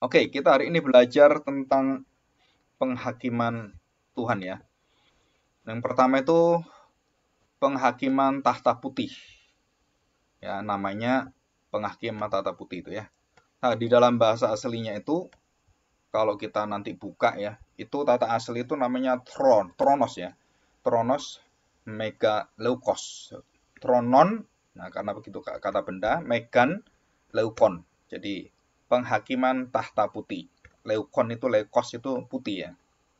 Oke, kita hari ini belajar tentang penghakiman Tuhan ya. Yang pertama itu penghakiman tahta putih. Ya, namanya penghakiman tahta putih itu ya. Nah, di dalam bahasa aslinya itu kalau kita nanti buka ya, itu tata asli itu namanya tronos ya. Tronos megaleukos. Tronon, nah karena begitu kata benda, megan leukon. Jadi penghakiman tahta putih. Leukon itu leukos itu putih ya,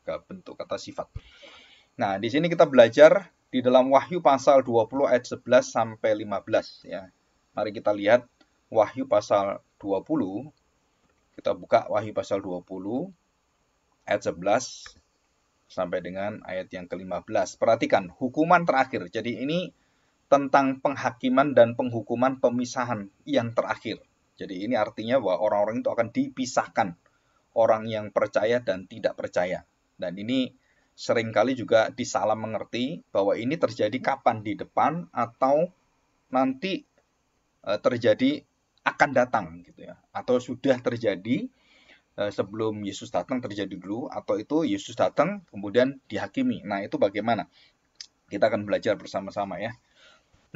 ke bentuk kata sifat. Nah, di sini kita belajar di dalam Wahyu pasal 20 ayat 11 sampai 15 ya. Mari kita lihat Wahyu pasal 20. Kita buka Wahyu pasal 20 ayat 11 sampai dengan ayat yang ke-15. Perhatikan hukuman terakhir. Jadi ini tentang penghakiman dan penghukuman pemisahan yang terakhir. Jadi ini artinya bahwa orang-orang itu akan dipisahkan, orang yang percaya dan tidak percaya. Dan ini seringkali juga disalah mengerti bahwa ini terjadi kapan, di depan atau nanti terjadi akan datang gitu ya, atau sudah terjadi sebelum Yesus datang terjadi dulu, atau itu Yesus datang kemudian dihakimi. Nah, itu bagaimana? Kita akan belajar bersama-sama ya.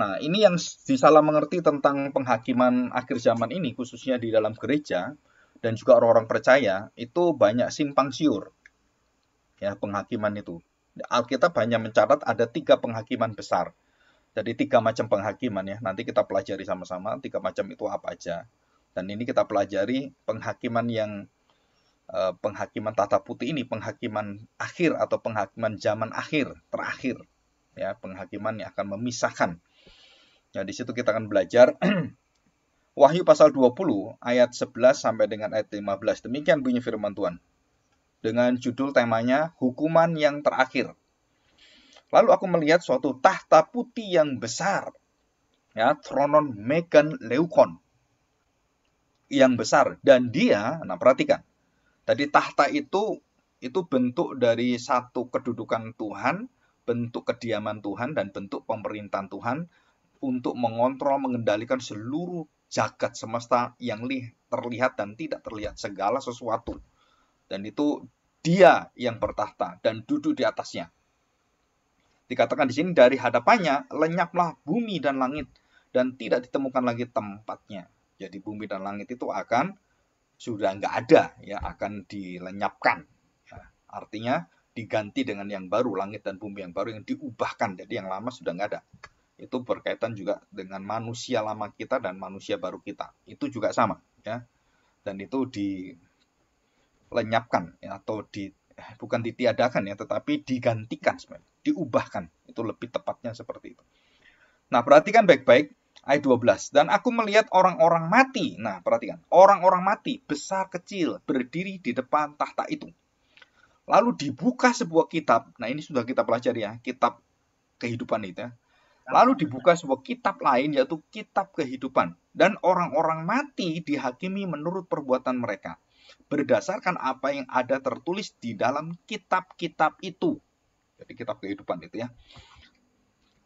Nah, ini yang disalah mengerti tentang penghakiman akhir zaman ini, khususnya di dalam gereja dan juga orang-orang percaya, itu banyak simpang siur ya penghakiman itu. Alkitab hanya mencatat ada 3 penghakiman besar. Jadi 3 macam penghakiman ya. Nanti kita pelajari sama-sama 3 macam itu apa aja. Dan ini kita pelajari penghakiman yang penghakiman tata putih ini, penghakiman akhir atau penghakiman zaman akhir, terakhir. Ya, penghakiman yang akan memisahkan. Ya, di situ kita akan belajar Wahyu pasal 20 ayat 11 sampai dengan ayat 15. Demikian bunyi firman Tuhan. Dengan judul temanya hukuman yang terakhir. Lalu aku melihat suatu tahta putih yang besar, ya, tronon megan leukon, yang besar, dan dia, nah perhatikan, tadi tahta itu bentuk dari satu kedudukan Tuhan, bentuk kediaman Tuhan dan bentuk pemerintahan Tuhan untuk mengontrol, mengendalikan seluruh jagat semesta yang terlihat dan tidak terlihat, segala sesuatu. Dan itu dia yang bertahta dan duduk di atasnya. Dikatakan di sini dari hadapannya lenyaplah bumi dan langit dan tidak ditemukan lagi tempatnya. Jadi bumi dan langit itu akan sudah nggak ada ya, akan dilenyapkan. Ya, artinya diganti dengan yang baru, langit dan bumi yang baru yang diubahkan. Jadi yang lama sudah nggak ada. Itu berkaitan juga dengan manusia lama kita dan manusia baru kita. Itu juga sama ya. Dan itu dilenyapkan ya, atau bukan ditiadakan ya, tetapi digantikan sebenarnya, diubahkan. Itu lebih tepatnya seperti itu. Nah, perhatikan baik-baik ayat 12. Dan aku melihat orang-orang mati. Nah, perhatikan. Orang-orang mati, besar kecil, berdiri di depan tahta itu. Lalu dibuka sebuah kitab. Nah, ini sudah kita pelajari ya, kitab kehidupan itu ya. Lalu dibuka sebuah kitab lain, yaitu kitab kehidupan. Dan orang-orang mati dihakimi menurut perbuatan mereka, berdasarkan apa yang ada tertulis di dalam kitab-kitab itu. Jadi kitab kehidupan itu ya.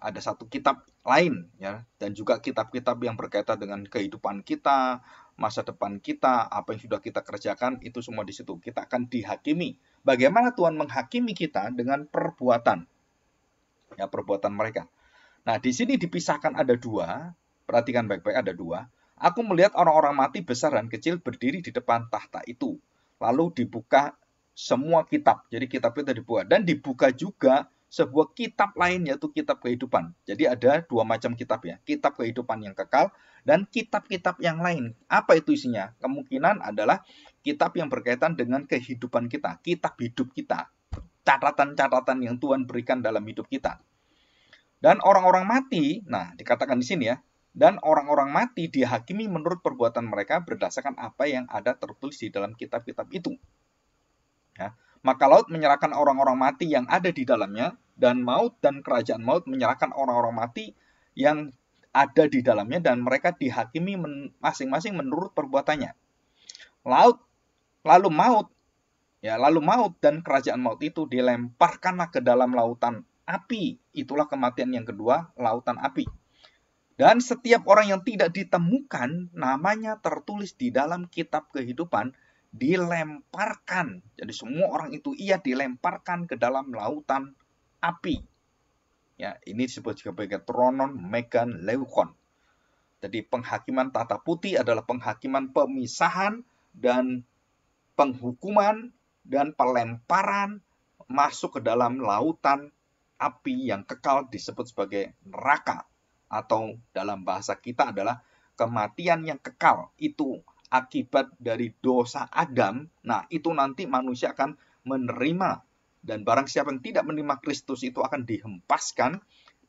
Ada satu kitab lain ya, dan juga kitab-kitab yang berkaitan dengan kehidupan kita, masa depan kita, apa yang sudah kita kerjakan, itu semua di situ. Kita akan dihakimi. Bagaimana Tuhan menghakimi kita dengan perbuatan, ya, perbuatan mereka. Nah, di sini dipisahkan ada 2. Perhatikan baik-baik, ada 2. Aku melihat orang-orang mati besar dan kecil berdiri di depan tahta itu. Lalu dibuka semua kitab. Jadi kitab itu dibuka. Dan dibuka juga sebuah kitab lain, yaitu kitab kehidupan. Jadi ada 2 macam kitab ya. Kitab kehidupan yang kekal dan kitab-kitab yang lain. Apa itu isinya? Kemungkinan adalah kitab yang berkaitan dengan kehidupan kita. Kitab hidup kita. Catatan-catatan yang Tuhan berikan dalam hidup kita. Dan orang-orang mati, nah dikatakan di sini ya, dan orang-orang mati dihakimi menurut perbuatan mereka berdasarkan apa yang ada tertulis di dalam kitab-kitab itu. Ya. Maka laut menyerahkan orang-orang mati yang ada di dalamnya, dan maut dan kerajaan maut menyerahkan orang-orang mati yang ada di dalamnya, dan mereka dihakimi masing-masing menurut perbuatannya. Lalu maut dan kerajaan maut itu dilemparkanlah ke dalam lautan api. Itulah kematian yang kedua, lautan api. Dan setiap orang yang tidak ditemukan namanya tertulis di dalam kitab kehidupan dilemparkan. Jadi semua orang itu ia dilemparkan ke dalam lautan api. Ya, ini disebut sebagai tronon, megan, leukon. Jadi penghakiman tata putih adalah penghakiman pemisahan dan penghukuman dan pelemparan masuk ke dalam lautan api yang kekal, disebut sebagai neraka, atau dalam bahasa kita adalah kematian yang kekal. Itu akibat dari dosa Adam. Nah, itu nanti manusia akan menerima, dan barang siapa yang tidak menerima Kristus itu akan dihempaskan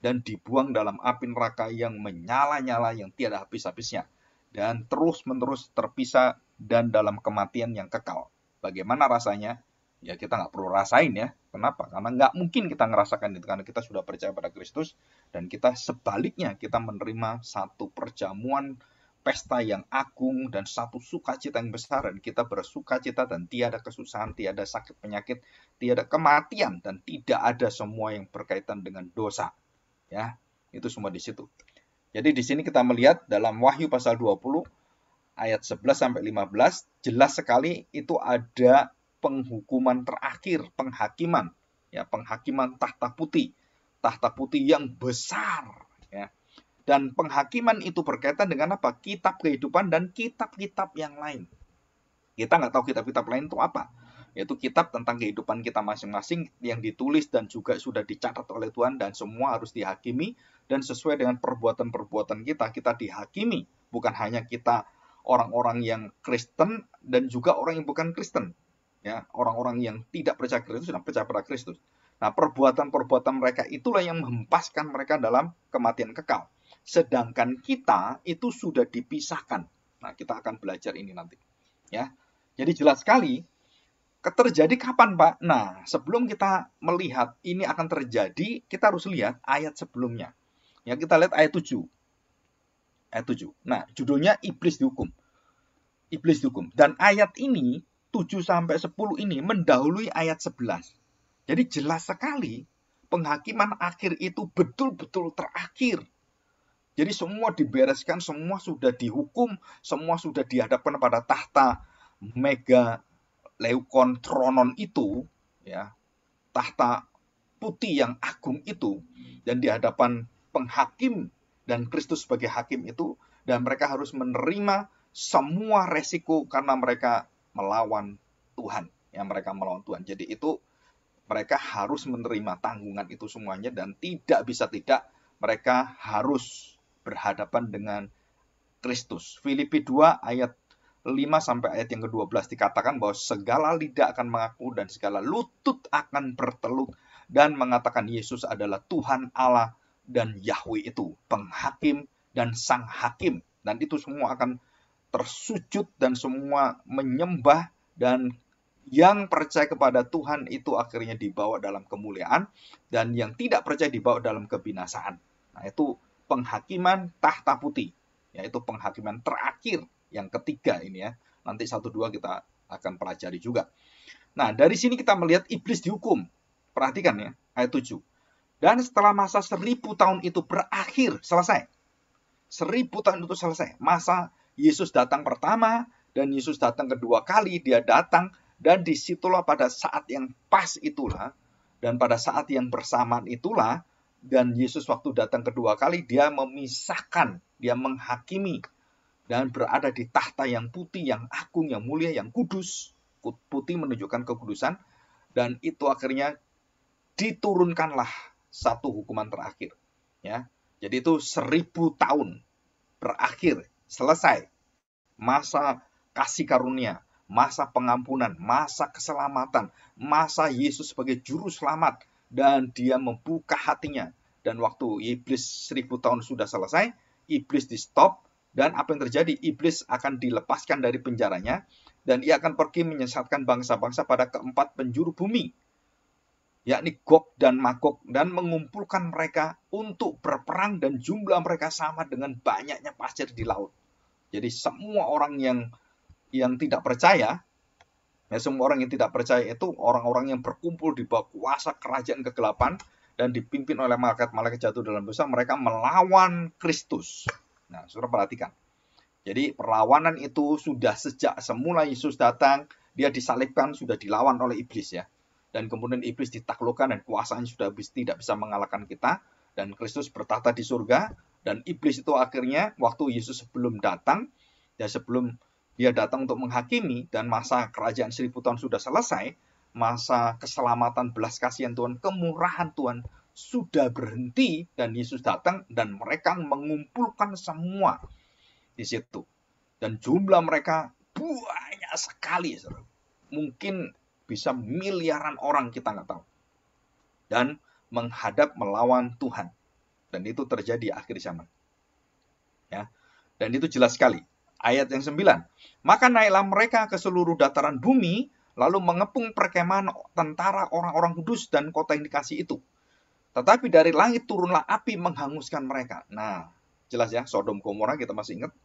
dan dibuang dalam api neraka yang menyala-nyala, yang tiada habis-habisnya, dan terus-menerus terpisah dan dalam kematian yang kekal. Bagaimana rasanya? Ya kita nggak perlu rasain ya. Kenapa? Karena nggak mungkin kita ngerasakan itu, karena kita sudah percaya pada Kristus, dan kita sebaliknya kita menerima satu perjamuan pesta yang agung dan satu sukacita yang besar, dan kita bersukacita dan tiada kesusahan, tiada sakit penyakit, tiada kematian, dan tidak ada semua yang berkaitan dengan dosa. Ya, itu semua di situ. Jadi di sini kita melihat dalam Wahyu pasal 20 ayat 11 sampai 15 jelas sekali itu ada penghukuman terakhir, penghakiman, ya, penghakiman tahta putih yang besar, ya. Dan penghakiman itu berkaitan dengan apa? Kitab kehidupan dan kitab-kitab yang lain. Kita nggak tahu kitab-kitab lain itu apa. Yaitu kitab tentang kehidupan kita masing-masing yang ditulis dan juga sudah dicatat oleh Tuhan, dan semua harus dihakimi, dan sesuai dengan perbuatan-perbuatan kita dihakimi. Bukan hanya kita orang-orang yang Kristen dan juga orang yang bukan Kristen. Ya, orang-orang yang tidak percaya Kristus dan percaya pada Kristus. Nah, perbuatan-perbuatan mereka itulah yang menghempaskan mereka dalam kematian kekal. Sedangkan kita itu sudah dipisahkan. Nah, kita akan belajar ini nanti. Ya, jadi jelas sekali. Terjadi kapan, Pak? Nah, sebelum kita melihat ini akan terjadi, kita harus lihat ayat sebelumnya. Ya, kita lihat ayat 7. Ayat 7. Nah, judulnya Iblis dihukum. Iblis dihukum. Dan ayat ini 7 sampai 10 ini mendahului ayat 11. Jadi jelas sekali penghakiman akhir itu betul-betul terakhir. Jadi semua dibereskan, semua sudah dihukum, semua sudah dihadapkan pada tahta mega leukon tronon itu, ya, tahta putih yang agung itu, dan di hadapan penghakim dan Kristus sebagai hakim itu, dan mereka harus menerima semua resiko karena mereka melawan Tuhan, ya, mereka melawan Tuhan. Jadi itu mereka harus menerima tanggungan itu semuanya, dan tidak bisa tidak mereka harus berhadapan dengan Kristus. Filipi 2 ayat 5 sampai ayat yang ke-12 dikatakan bahwa segala lidah akan mengaku dan segala lutut akan berteluk dan mengatakan Yesus adalah Tuhan Allah dan Yahweh, itu penghakim dan sang hakim. Dan itu semua akan tersujud dan semua menyembah, dan yang percaya kepada Tuhan itu akhirnya dibawa dalam kemuliaan, dan yang tidak percaya dibawa dalam kebinasaan. Nah, itu penghakiman tahta putih, yaitu penghakiman terakhir yang ketiga ini, ya. Nanti 1-2 kita akan pelajari juga. Nah, dari sini kita melihat iblis dihukum. Perhatikan ya, ayat 7. Dan setelah masa 1000 tahun itu berakhir, selesai. 1000 tahun itu selesai. Masa Yesus datang pertama dan Yesus datang kedua kali, dia datang, dan disitulah pada saat yang pas itulah, dan pada saat yang bersamaan itulah, dan Yesus waktu datang kedua kali, dia memisahkan, dia menghakimi, dan berada di tahta yang putih, yang agung, yang mulia, yang kudus. Putih menunjukkan kekudusan, dan itu akhirnya diturunkanlah satu hukuman terakhir. Ya, jadi itu 1000 tahun berakhir, selesai. Masa kasih karunia, masa pengampunan, masa keselamatan, masa Yesus sebagai juru selamat, dan dia membuka hatinya. Dan waktu iblis 1000 tahun sudah selesai, iblis di stop. Dan apa yang terjadi? Iblis akan dilepaskan dari penjaranya, dan ia akan pergi menyesatkan bangsa-bangsa pada keempat penjuru bumi, yakni Gog dan Magog, dan mengumpulkan mereka untuk berperang, dan jumlah mereka sama dengan banyaknya pasir di laut. Jadi semua orang yang tidak percaya, ya, semua orang yang tidak percaya itu orang-orang yang berkumpul di bawah kuasa kerajaan kegelapan dan dipimpin oleh malaikat-malaikat jatuh dalam dosa, mereka melawan Kristus. Nah, saudara perhatikan. Jadi perlawanan itu sudah sejak semula Yesus datang, dia disalibkan, sudah dilawan oleh iblis ya. Dan kemudian iblis ditaklukkan dan kuasanya sudah tidak bisa mengalahkan kita. Dan Kristus bertahta di surga. Dan iblis itu akhirnya waktu Yesus sebelum datang, ya sebelum dia datang untuk menghakimi dan masa kerajaan 1000 tahun sudah selesai, masa keselamatan belas kasihan Tuhan, kemurahan Tuhan sudah berhenti dan Yesus datang dan mereka mengumpulkan semua di situ. Dan jumlah mereka banyak sekali. Mungkin bisa miliaran orang, kita nggak tahu. Dan menghadap melawan Tuhan. Dan itu terjadi akhir zaman. Ya. Dan itu jelas sekali. Ayat yang 9. Maka naiklah mereka ke seluruh dataran bumi, lalu mengepung perkemahan tentara orang-orang kudus dan kota yang dikasih itu. Tetapi dari langit turunlah api menghanguskan mereka. Nah, jelas ya, Sodom Gomora kita masih ingat.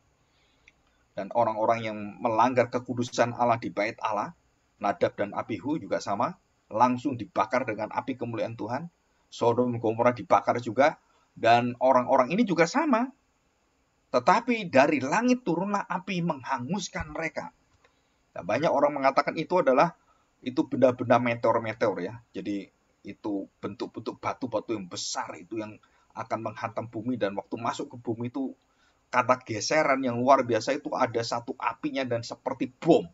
Dan orang-orang yang melanggar kekudusan Allah di bait Allah, Nadab dan Abihu juga sama, langsung dibakar dengan api kemuliaan Tuhan. Sodom Gomora dibakar juga, dan orang-orang ini juga sama. Tetapi dari langit turunlah api menghanguskan mereka. Nah, banyak orang mengatakan itu adalah benda-benda meteor-meteor ya. Jadi itu bentuk-bentuk batu-batu yang besar itu yang akan menghantam bumi, dan waktu masuk ke bumi itu karena geseran yang luar biasa itu ada satu apinya dan seperti bom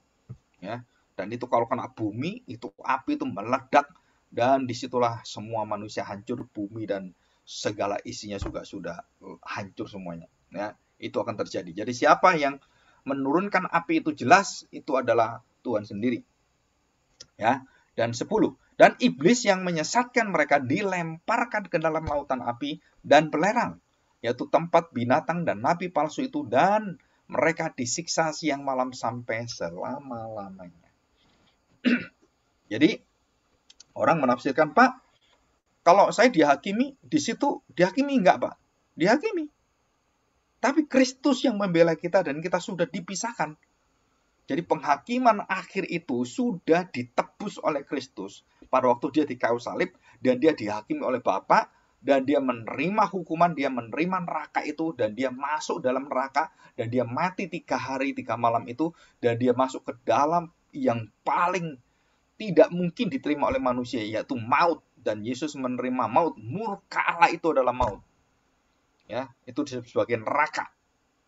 ya. Dan itu kalau kena bumi, itu api itu meledak dan disitulah semua manusia hancur, bumi dan segala isinya juga sudah hancur semuanya ya. Itu akan terjadi. Jadi siapa yang menurunkan api itu jelas itu adalah Tuhan sendiri. Ya. Dan 10. Dan iblis yang menyesatkan mereka dilemparkan ke dalam lautan api dan belerang, yaitu tempat binatang dan nabi palsu itu, dan mereka disiksa siang malam sampai selama-lamanya. Jadi orang menafsirkan, Pak, kalau saya dihakimi, di situ dihakimi enggak, Pak? Dihakimi. Tapi Kristus yang membela kita dan kita sudah dipisahkan. Jadi penghakiman akhir itu sudah ditebus oleh Kristus pada waktu dia di kayu salib, dan dia dihakimi oleh Bapa, dan dia menerima hukuman, dia menerima neraka itu, dan dia masuk dalam neraka, dan dia mati 3 hari 3 malam itu, dan dia masuk ke dalam yang paling tidak mungkin diterima oleh manusia, yaitu maut. Dan Yesus menerima maut. Murka Allah itu adalah maut. Ya, itu disebut sebagai neraka.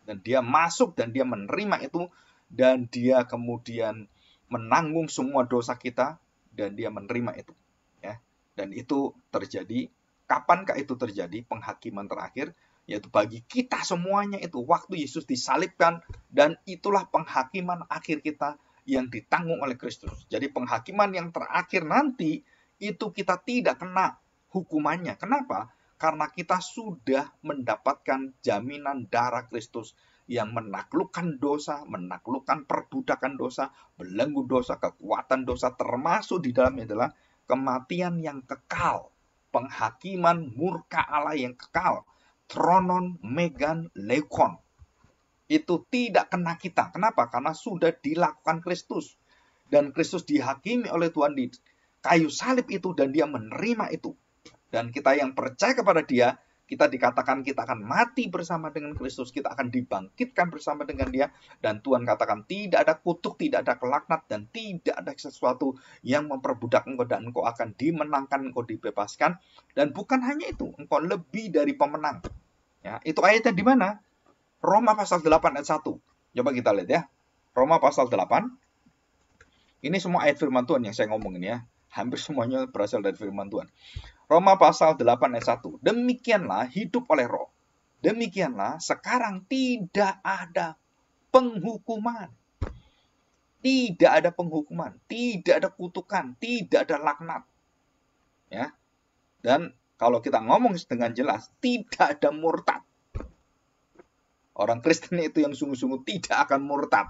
Dan dia masuk dan dia menerima itu, dan dia kemudian menanggung semua dosa kita, dan dia menerima itu. Ya, dan itu terjadi. Kapankah itu terjadi? Penghakiman terakhir, yaitu bagi kita semuanya itu waktu Yesus disalibkan, dan itulah penghakiman akhir kita yang ditanggung oleh Kristus. Jadi penghakiman yang terakhir nanti itu kita tidak kena hukumannya. Kenapa? Karena kita sudah mendapatkan jaminan darah Kristus yang menaklukkan dosa, menaklukkan perbudakan dosa, belenggu dosa, kekuatan dosa, termasuk di dalamnya adalah kematian yang kekal, penghakiman murka Allah yang kekal, tronon, megan, leukon. Itu tidak kena kita. Kenapa? Karena sudah dilakukan Kristus. Dan Kristus dihakimi oleh Tuhan di kayu salib itu, dan dia menerima itu. Dan kita yang percaya kepada dia, kita dikatakan kita akan mati bersama dengan Kristus, kita akan dibangkitkan bersama dengan dia, dan Tuhan katakan tidak ada kutuk, tidak ada kelaknat, dan tidak ada sesuatu yang memperbudak engkau, dan engkau akan dimenangkan, engkau dibebaskan. Dan bukan hanya itu, engkau lebih dari pemenang. Ya, itu ayatnya di mana? Roma pasal 8 ayat 1. Coba kita lihat ya. Roma pasal 8. Ini semua ayat firman Tuhan yang saya ngomongin ya. Hampir semuanya berasal dari firman Tuhan. Roma pasal 8 ayat 1. Demikianlah hidup oleh roh. Demikianlah sekarang tidak ada penghukuman. Tidak ada penghukuman. Tidak ada kutukan. Tidak ada laknat. Ya. Dan kalau kita ngomong dengan jelas, tidak ada murtad. Orang Kristen itu yang sungguh-sungguh tidak akan murtad.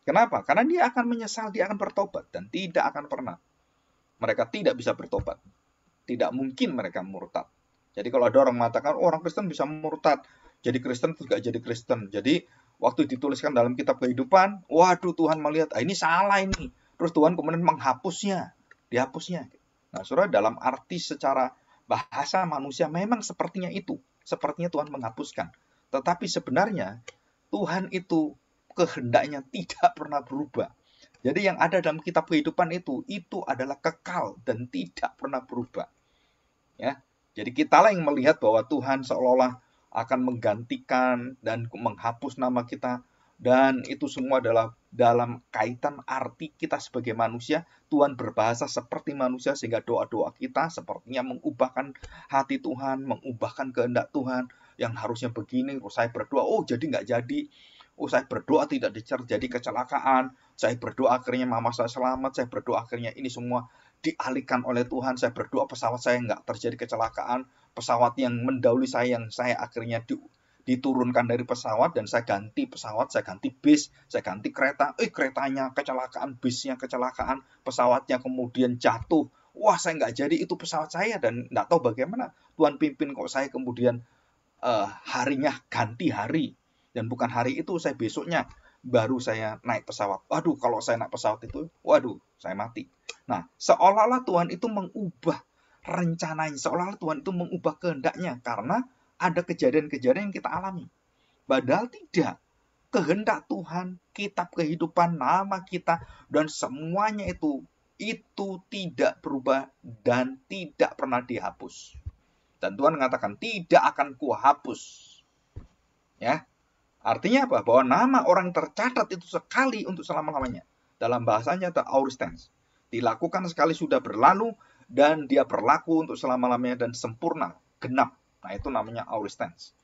Kenapa? Karena dia akan menyesal, dia akan bertobat. Dan tidak akan pernah. Mereka tidak bisa bertobat. Tidak mungkin mereka murtad. Jadi kalau ada orang mengatakan, oh, orang Kristen bisa murtad, jadi Kristen tidak jadi Kristen. Jadi waktu dituliskan dalam kitab kehidupan, waduh Tuhan melihat, ini salah ini. Terus Tuhan kemudian menghapusnya, dihapusnya. Nah, saudara, dalam arti secara bahasa manusia memang sepertinya itu. Sepertinya Tuhan menghapuskan. Tetapi sebenarnya Tuhan itu kehendaknya tidak pernah berubah. Jadi yang ada dalam kitab kehidupan itu adalah kekal dan tidak pernah berubah. Ya, jadi kitalah yang melihat bahwa Tuhan seolah-olah akan menggantikan dan menghapus nama kita, dan itu semua adalah dalam kaitan arti kita sebagai manusia. Tuhan berbahasa seperti manusia sehingga doa-doa kita sepertinya mengubahkan hati Tuhan, mengubahkan kehendak Tuhan. Yang harusnya begini, saya berdoa, oh jadi nggak jadi. Oh saya berdoa tidak terjadi kecelakaan, saya berdoa akhirnya mama saya selamat, saya berdoa akhirnya ini semua dialihkan oleh Tuhan. Saya berdoa pesawat saya nggak terjadi kecelakaan, pesawat yang mendahului saya yang saya akhirnya diturunkan dari pesawat dan saya ganti pesawat, saya ganti bis, saya ganti kereta. Keretanya kecelakaan, bisnya kecelakaan, pesawatnya kemudian jatuh. Wah saya nggak jadi, itu pesawat saya, dan nggak tahu bagaimana Tuhan pimpin kok saya kemudian harinya ganti hari, dan bukan hari itu, saya besoknya baru saya naik pesawat. Waduh, kalau saya naik pesawat itu, waduh, saya mati. Nah, seolah-olah Tuhan itu mengubah rencananya, seolah-olah Tuhan itu mengubah kehendaknya karena ada kejadian-kejadian yang kita alami. Padahal tidak. Kehendak Tuhan, kitab kehidupan, nama kita, dan semuanya itu tidak berubah dan tidak pernah dihapus. Dan Tuhan mengatakan, tidak akan kuhapus. Ya, artinya apa? Bahwa nama orang tercatat itu sekali untuk selama-lamanya. Dalam bahasanya the aorist tense. Dilakukan sekali sudah berlalu dan dia berlaku untuk selama-lamanya dan sempurna, genap. Nah, itu namanya aorist tense.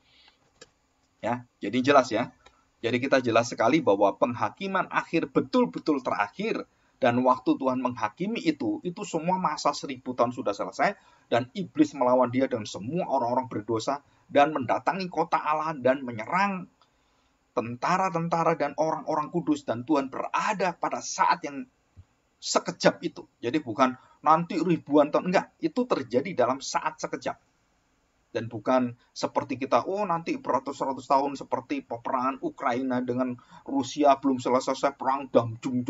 Ya, jadi jelas ya. Jadi kita jelas sekali bahwa penghakiman akhir betul-betul terakhir, dan waktu Tuhan menghakimi itu semua masa 1000 tahun sudah selesai, dan iblis melawan dia dan semua orang-orang berdosa dan mendatangi kota Allah dan menyerang tentara-tentara dan orang-orang kudus, dan Tuhan berada pada saat yang sekejap itu. Jadi bukan nanti ribuan tahun, enggak, itu terjadi dalam saat sekejap. Dan bukan seperti kita, nanti beratus-ratus tahun seperti peperangan Ukraina dengan Rusia belum selesai perang, damjum,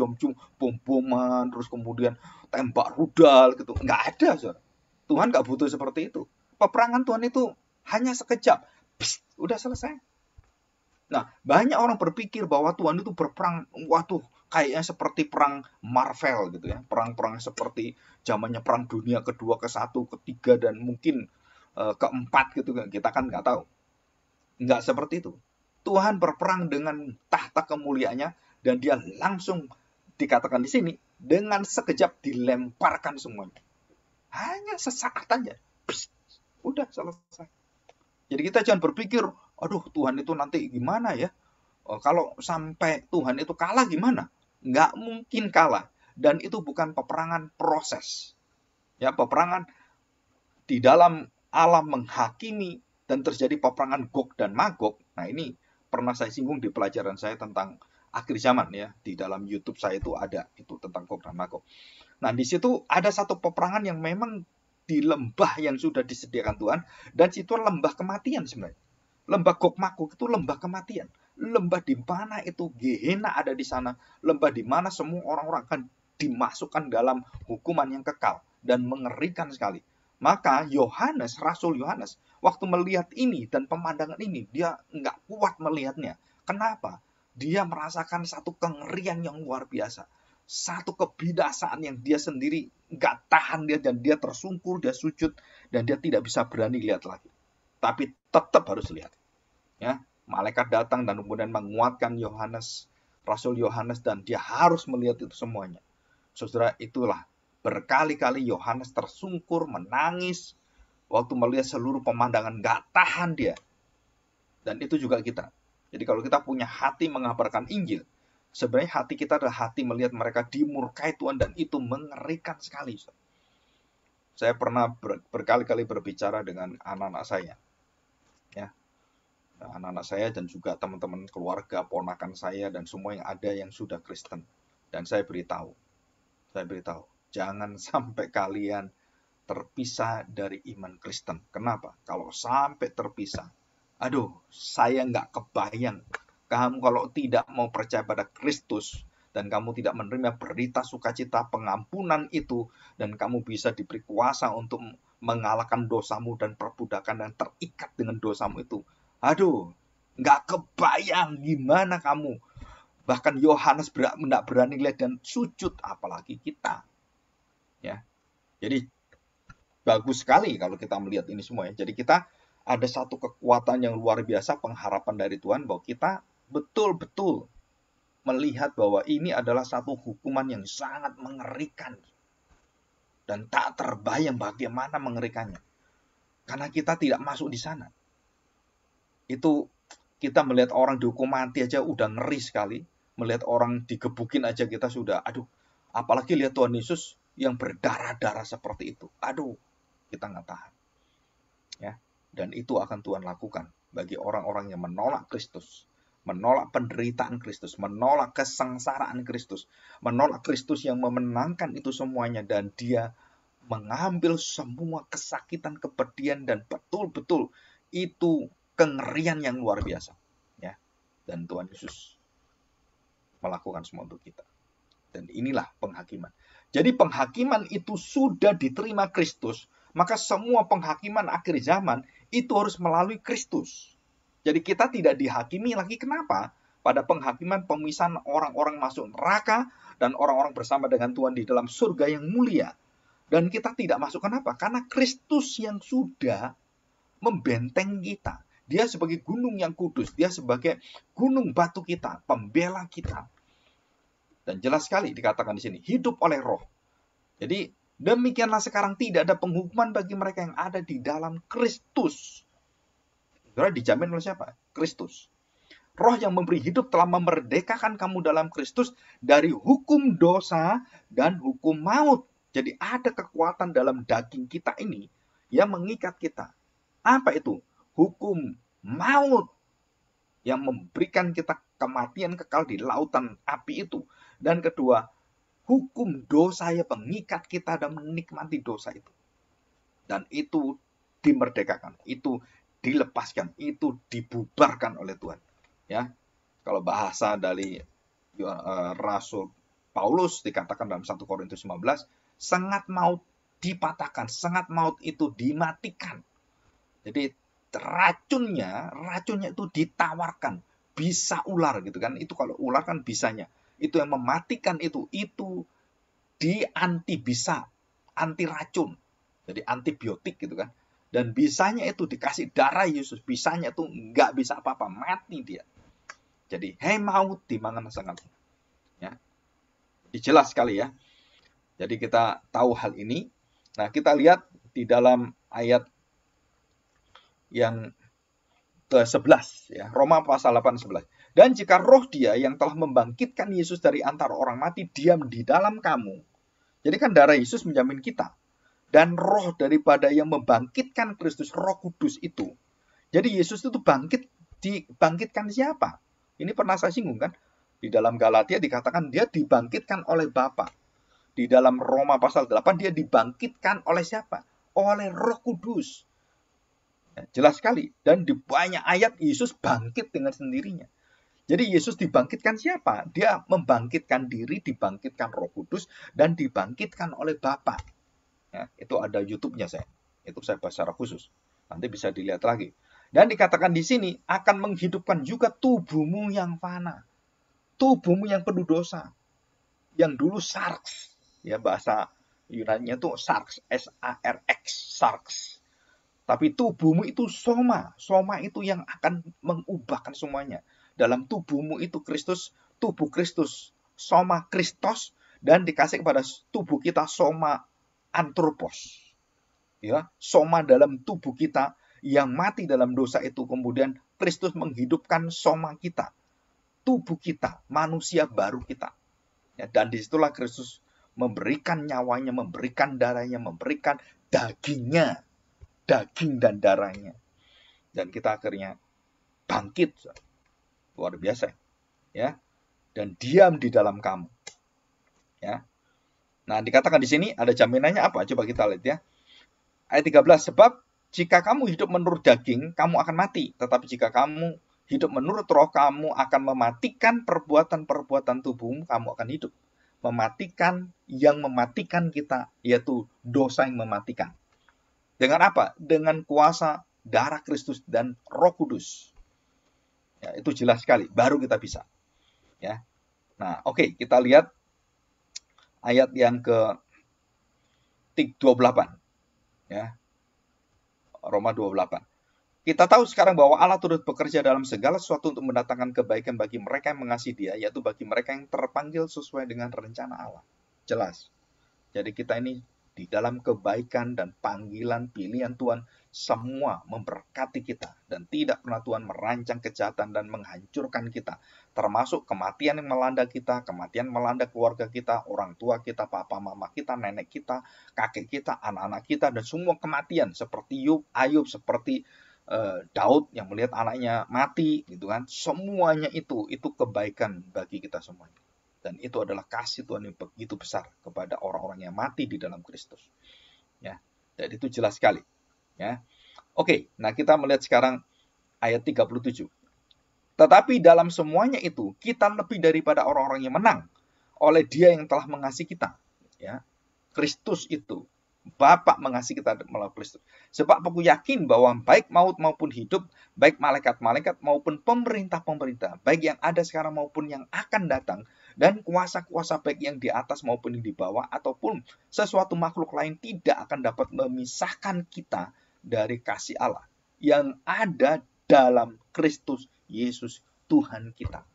bom-boman, terus kemudian tembak rudal gitu. Enggak ada, saudara. Tuhan enggak butuh seperti itu. Peperangan Tuhan itu hanya sekejap. Psst, udah selesai. Nah, banyak orang berpikir bahwa Tuhan itu berperang, waduh, kayaknya seperti perang Marvel gitu ya. Perang-perang seperti zamannya perang dunia kedua, ke-1, ke-3, dan mungkin ke-4 gitu. Kita kan nggak tahu. Nggak seperti itu. Tuhan berperang dengan tahta kemuliaannya, dan dia langsung dikatakan di sini, dengan sekejap dilemparkan semuanya. Hanya sesaat aja. Psst, udah selesai. Jadi kita jangan berpikir, aduh Tuhan itu nanti gimana ya? Kalau sampai Tuhan itu kalah gimana? Nggak mungkin kalah. Dan itu bukan peperangan proses. Ya, peperangan di dalam alam menghakimi dan terjadi peperangan Gog dan Magog. Nah, ini pernah saya singgung di pelajaran saya tentang akhir zaman ya. Di dalam YouTube saya itu ada itu tentang Gog dan Magog. Nah, di situ ada satu peperangan yang memang di lembah yang sudah disediakan Tuhan, dan situ lembah kematian sebenarnya. Lembah Gog Magog itu lembah kematian. Lembah di mana itu Gehenna ada di sana. Lembah di mana semua orang-orang akan dimasukkan dalam hukuman yang kekal dan mengerikan sekali. Maka Yohanes, Rasul Yohanes, waktu melihat ini dan pemandangan ini, dia nggak kuat melihatnya. Kenapa? Dia merasakan satu kengerian yang luar biasa. Satu kebinasaan yang dia sendiri nggak tahan, dia, dan dia tersungkur, dia sujud, dan dia tidak bisa berani lihat lagi. Tapi tetap harus lihat. Ya, malaikat datang dan kemudian menguatkan Yohanes, Rasul Yohanes, dan dia harus melihat itu semuanya. Saudara, itulah berkali-kali Yohanes tersungkur, menangis, waktu melihat seluruh pemandangan, nggak tahan dia. Dan itu juga kita. Jadi kalau kita punya hati mengabarkan Injil, sebenarnya hati kita adalah hati melihat mereka dimurkai Tuhan, dan itu mengerikan sekali. Saya pernah berkali-kali berbicara dengan anak-anak saya. Ya, anak-anak saya dan juga teman-teman keluarga, ponakan saya, dan semua yang ada yang sudah Kristen. Dan saya beritahu, jangan sampai kalian terpisah dari iman Kristen. Kenapa? Kalau sampai terpisah, aduh, saya nggak kebayang. Kamu kalau tidak mau percaya pada Kristus, dan kamu tidak menerima berita sukacita pengampunan itu, dan kamu bisa diberi kuasa untuk mengalahkan dosamu dan perbudakan dan terikat dengan dosamu itu. Aduh, Nggak kebayang gimana kamu. Bahkan Yohanes tidak berani lihat dan sujud, apalagi kita. Ya, jadi bagus sekali kalau kita melihat ini semua ya. Jadi kita ada satu kekuatan yang luar biasa, pengharapan dari Tuhan bahwa kita betul-betul melihat bahwa ini adalah satu hukuman yang sangat mengerikan. Dan tak terbayang bagaimana mengerikannya. Karena kita tidak masuk di sana. Itu kita melihat orang dihukum mati aja udah ngeri sekali. Melihat orang digebukin aja kita sudah, aduh. Apalagi lihat Tuhan Yesus yang berdarah-darah seperti itu. Aduh, kita nggak tahan. Ya, dan itu akan Tuhan lakukan bagi orang-orang yang menolak Kristus, menolak penderitaan Kristus, menolak kesengsaraan Kristus, menolak Kristus yang memenangkan itu semuanya, dan dia mengambil semua kesakitan, kepedihan, dan betul-betul itu kengerian yang luar biasa. Ya, dan Tuhan Yesus melakukan semua untuk kita. Dan inilah penghakiman. Jadi penghakiman itu sudah diterima Kristus, maka semua penghakiman akhir zaman itu harus melalui Kristus. Jadi kita tidak dihakimi lagi. Kenapa? Pada penghakiman pemisahan orang-orang masuk neraka dan orang-orang bersama dengan Tuhan di dalam surga yang mulia. Dan kita tidak masuk. Kenapa? Karena Kristus yang sudah membenteng kita. Dia sebagai gunung yang kudus. Dia sebagai gunung batu kita, pembela kita. Dan jelas sekali dikatakan di sini, hidup oleh roh. Jadi demikianlah sekarang tidak ada penghukuman bagi mereka yang ada di dalam Kristus. Saudara, dijamin oleh siapa? Kristus. Roh yang memberi hidup telah memerdekakan kamu dalam Kristus dari hukum dosa dan hukum maut. Jadi ada kekuatan dalam daging kita ini yang mengikat kita. Apa itu? Hukum maut yang memberikan kita kematian kekal di lautan api itu. Dan kedua, hukum dosa yang mengikat kita dan menikmati dosa itu. Dan itu dimerdekakan, itu dilepaskan, itu dibubarkan oleh Tuhan. Ya, kalau bahasa dari Rasul Paulus dikatakan dalam 1 Korintus 15, sengat maut dipatahkan, sengat maut itu dimatikan. Jadi racunnya itu ditawarkan, bisa ular gitu kan? Itu kalau ular kan bisanya. Itu yang mematikan itu di anti bisa, anti racun. Jadi antibiotik gitu kan. Dan bisanya itu dikasih darah Yesus, bisanya itu nggak bisa apa-apa, mati dia. Jadi, hei maut di mana sangat. Ya. Jelas sekali ya. Jadi kita tahu hal ini. Nah, kita lihat di dalam ayat yang ke-11 ya, Roma pasal 8:11. Dan jika roh dia yang telah membangkitkan Yesus dari antara orang mati diam di dalam kamu. Jadi kan darah Yesus menjamin kita. Dan roh daripada yang membangkitkan Kristus, Roh Kudus itu. Jadi Yesus itu dibangkitkan siapa? Ini pernah saya singgung kan? Di dalam Galatia dikatakan dia dibangkitkan oleh Bapa. Di dalam Roma pasal 8 dia dibangkitkan oleh siapa? Oleh Roh Kudus. Ya, jelas sekali. Dan di banyak ayat Yesus bangkit dengan sendirinya. Jadi Yesus dibangkitkan siapa? Dia membangkitkan diri, dibangkitkan Roh Kudus, dan dibangkitkan oleh Bapa. Ya, itu ada YouTube-nya saya. Itu saya bahas secara khusus. Nanti bisa dilihat lagi. Dan dikatakan di sini akan menghidupkan juga tubuhmu yang fana. Tubuhmu yang penuh dosa. Yang dulu sarx. Ya, bahasa Yunani-nya itu sarx, S-A-R-X, sarx. Tapi tubuhmu itu soma. Soma itu yang akan mengubahkan semuanya. Dalam tubuhmu itu Kristus, tubuh Kristus, soma Kristos, dan dikasih kepada tubuh kita soma antropos. Ya, soma dalam tubuh kita yang mati dalam dosa itu, kemudian Kristus menghidupkan soma kita, tubuh kita, manusia baru kita. Ya, dan disitulah Kristus memberikan nyawanya, memberikan darahnya, memberikan dagingnya, daging dan darahnya. Dan kita akhirnya bangkit. Luar biasa. Ya. Dan diam di dalam kamu. Ya. Nah, dikatakan di sini ada jaminannya apa? Coba kita lihat ya. Ayat 13, sebab jika kamu hidup menurut daging, kamu akan mati. Tetapi jika kamu hidup menurut roh, kamu akan mematikan perbuatan-perbuatan tubuhmu, kamu akan hidup. Mematikan yang mematikan kita, yaitu dosa yang mematikan. Dengan apa? Dengan kuasa darah Kristus dan Roh Kudus. Ya, itu jelas sekali, baru kita bisa. Ya. Nah, oke, kita lihat ayat yang ke 28. Ya, Roma 28. Kita tahu sekarang bahwa Allah turut bekerja dalam segala sesuatu untuk mendatangkan kebaikan bagi mereka yang mengasihi Dia, yaitu bagi mereka yang terpanggil sesuai dengan rencana Allah. Jelas. Jadi kita ini di dalam kebaikan dan panggilan pilihan Tuhan, semua memberkati kita. Dan tidak pernah Tuhan merancang kejahatan dan menghancurkan kita. Termasuk kematian yang melanda kita, kematian melanda keluarga kita, orang tua kita, papa, mama kita, nenek kita, kakek kita, anak-anak kita, dan semua kematian. Seperti Ayub, seperti Daud yang melihat anaknya mati, gitu kan. Semuanya itu kebaikan bagi kita semuanya. Dan itu adalah kasih Tuhan yang begitu besar kepada orang-orang yang mati di dalam Kristus. Ya, dan itu jelas sekali. Ya, oke. Nah, kita melihat sekarang ayat 37. Tetapi dalam semuanya itu kita lebih daripada orang-orang yang menang oleh Dia yang telah mengasihi kita. Ya, Kristus itu. Bapa mengasihi kita melalui Kristus. Sebab aku yakin bahwa baik maut maupun hidup, baik malaikat-malaikat maupun pemerintah-pemerintah, baik yang ada sekarang maupun yang akan datang, dan kuasa-kuasa baik yang di atas maupun yang di bawah, ataupun sesuatu makhluk lain tidak akan dapat memisahkan kita dari kasih Allah yang ada dalam Kristus Yesus Tuhan kita.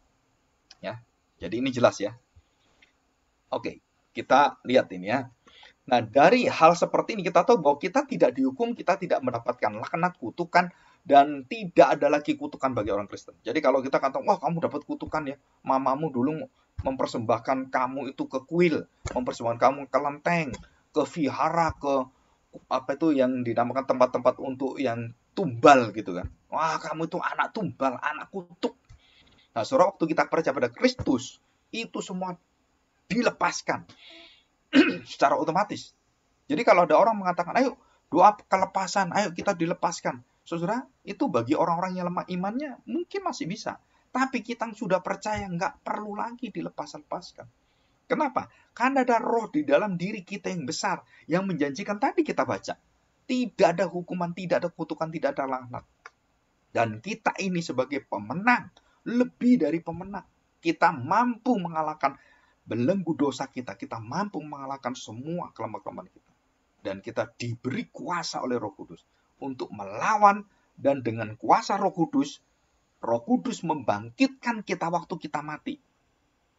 Ya, jadi ini jelas ya. Oke, kita lihat ini ya. Nah, dari hal seperti ini kita tahu bahwa kita tidak dihukum, kita tidak mendapatkan laknat, kutukan, dan tidak ada lagi kutukan bagi orang Kristen. Jadi kalau kita katakan, wah kamu dapat kutukan ya, mamamu dulu mempersembahkan kamu itu ke kuil, mempersembahkan kamu ke lenteng, ke vihara, ke apa itu yang dinamakan tempat-tempat untuk yang tumbal gitu kan. Wah kamu itu anak tumbal, anak kutuk. Nah, saudara, waktu kita percaya pada Kristus, itu semua dilepaskan secara otomatis. Jadi kalau ada orang mengatakan, ayo doa kelepasan, ayo kita dilepaskan. Saudara, itu bagi orang-orang yang lemah imannya mungkin masih bisa. Tapi kita yang sudah percaya nggak perlu lagi dilepas-lepaskan. Kenapa? Karena ada roh di dalam diri kita yang besar, yang menjanjikan tadi kita baca. Tidak ada hukuman, tidak ada kutukan, tidak ada laknat. Dan kita ini sebagai pemenang, lebih dari pemenang. Kita mampu mengalahkan belenggu dosa kita, kita mampu mengalahkan semua kelemahan-kelemahan kita. Dan kita diberi kuasa oleh Roh Kudus untuk melawan, dan dengan kuasa Roh Kudus membangkitkan kita waktu kita mati.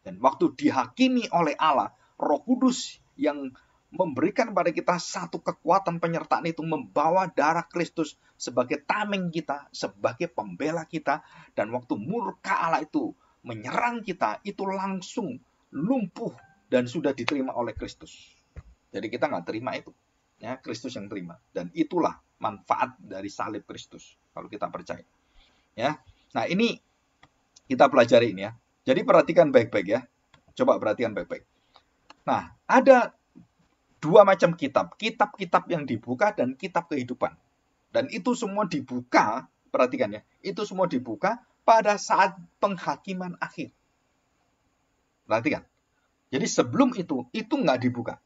Dan waktu dihakimi oleh Allah, Roh Kudus yang memberikan pada kita satu kekuatan penyertaan itu, membawa darah Kristus sebagai tameng kita, sebagai pembela kita, dan waktu murka Allah itu menyerang kita, itu langsung lumpuh dan sudah diterima oleh Kristus. Jadi kita nggak terima itu, ya Kristus yang terima. Dan itulah manfaat dari salib Kristus kalau kita percaya. Ya, nah ini kita pelajari ini ya. Jadi perhatikan baik-baik ya. Coba perhatikan baik-baik. Nah, ada dua macam kitab. Kitab-kitab yang dibuka dan kitab kehidupan. Dan itu semua dibuka, perhatikan ya. Itu semua dibuka pada saat penghakiman akhir. Perhatikan. Jadi sebelum itu nggak dibuka.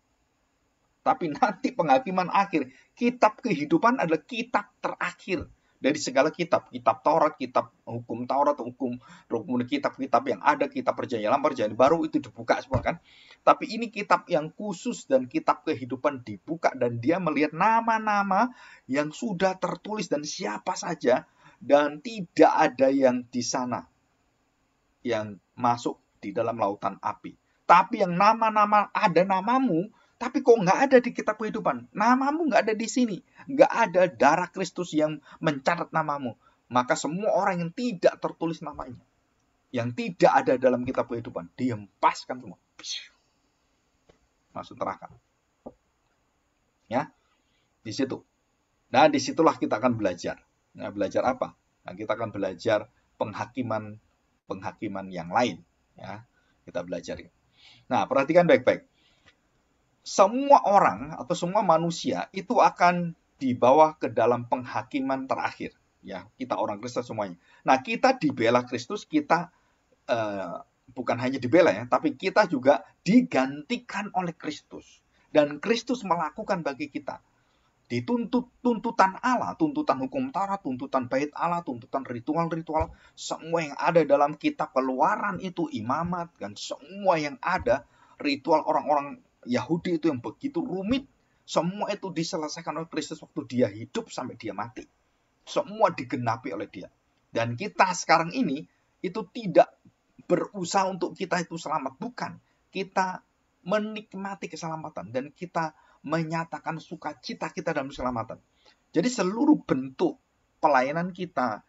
Tapi nanti penghakiman akhir. Kitab kehidupan adalah kitab terakhir dari segala kitab. Kitab Taurat, kitab hukum Taurat, hukum kitab-kitab yang ada, kitab perjanjian lama, perjanjian baru itu dibuka semua kan. Tapi ini kitab yang khusus dan kitab kehidupan dibuka, dan dia melihat nama-nama yang sudah tertulis dan siapa saja, dan tidak ada yang di sana yang masuk di dalam lautan api. Tapi yang nama-nama, ada namamu, tapi kok nggak ada di kitab kehidupan. Namamu nggak ada di sini. Nggak ada darah Kristus yang mencatat namamu. Maka semua orang yang tidak tertulis namanya, yang tidak ada dalam kitab kehidupan, dihempaskan semua. Masuk neraka. Ya, di situ. Nah, disitulah kita akan belajar. Nah, belajar apa? Nah, kita akan belajar penghakiman yang lain. Ya, kita belajar. Nah, perhatikan baik-baik. Semua orang atau semua manusia itu akan dibawa ke dalam penghakiman terakhir. Ya, kita orang Kristen semuanya. Nah, kita dibela Kristus, kita bukan hanya dibela ya, tapi kita juga digantikan oleh Kristus. Dan Kristus melakukan bagi kita. Dituntut tuntutan Allah, tuntutan hukum Taurat, tuntutan bait Allah, tuntutan ritual-ritual, semua yang ada dalam kitab Keluaran itu, Imamat, dan semua yang ada, ritual orang-orang Yahudi itu yang begitu rumit, semua itu diselesaikan oleh Kristus waktu dia hidup sampai dia mati. Semua digenapi oleh dia. Dan kita sekarang ini, itu tidak berusaha untuk kita itu selamat. Bukan. Kita menikmati keselamatan. Dan kita menyatakan sukacita kita dalam keselamatan. Jadi seluruh bentuk pelayanan kita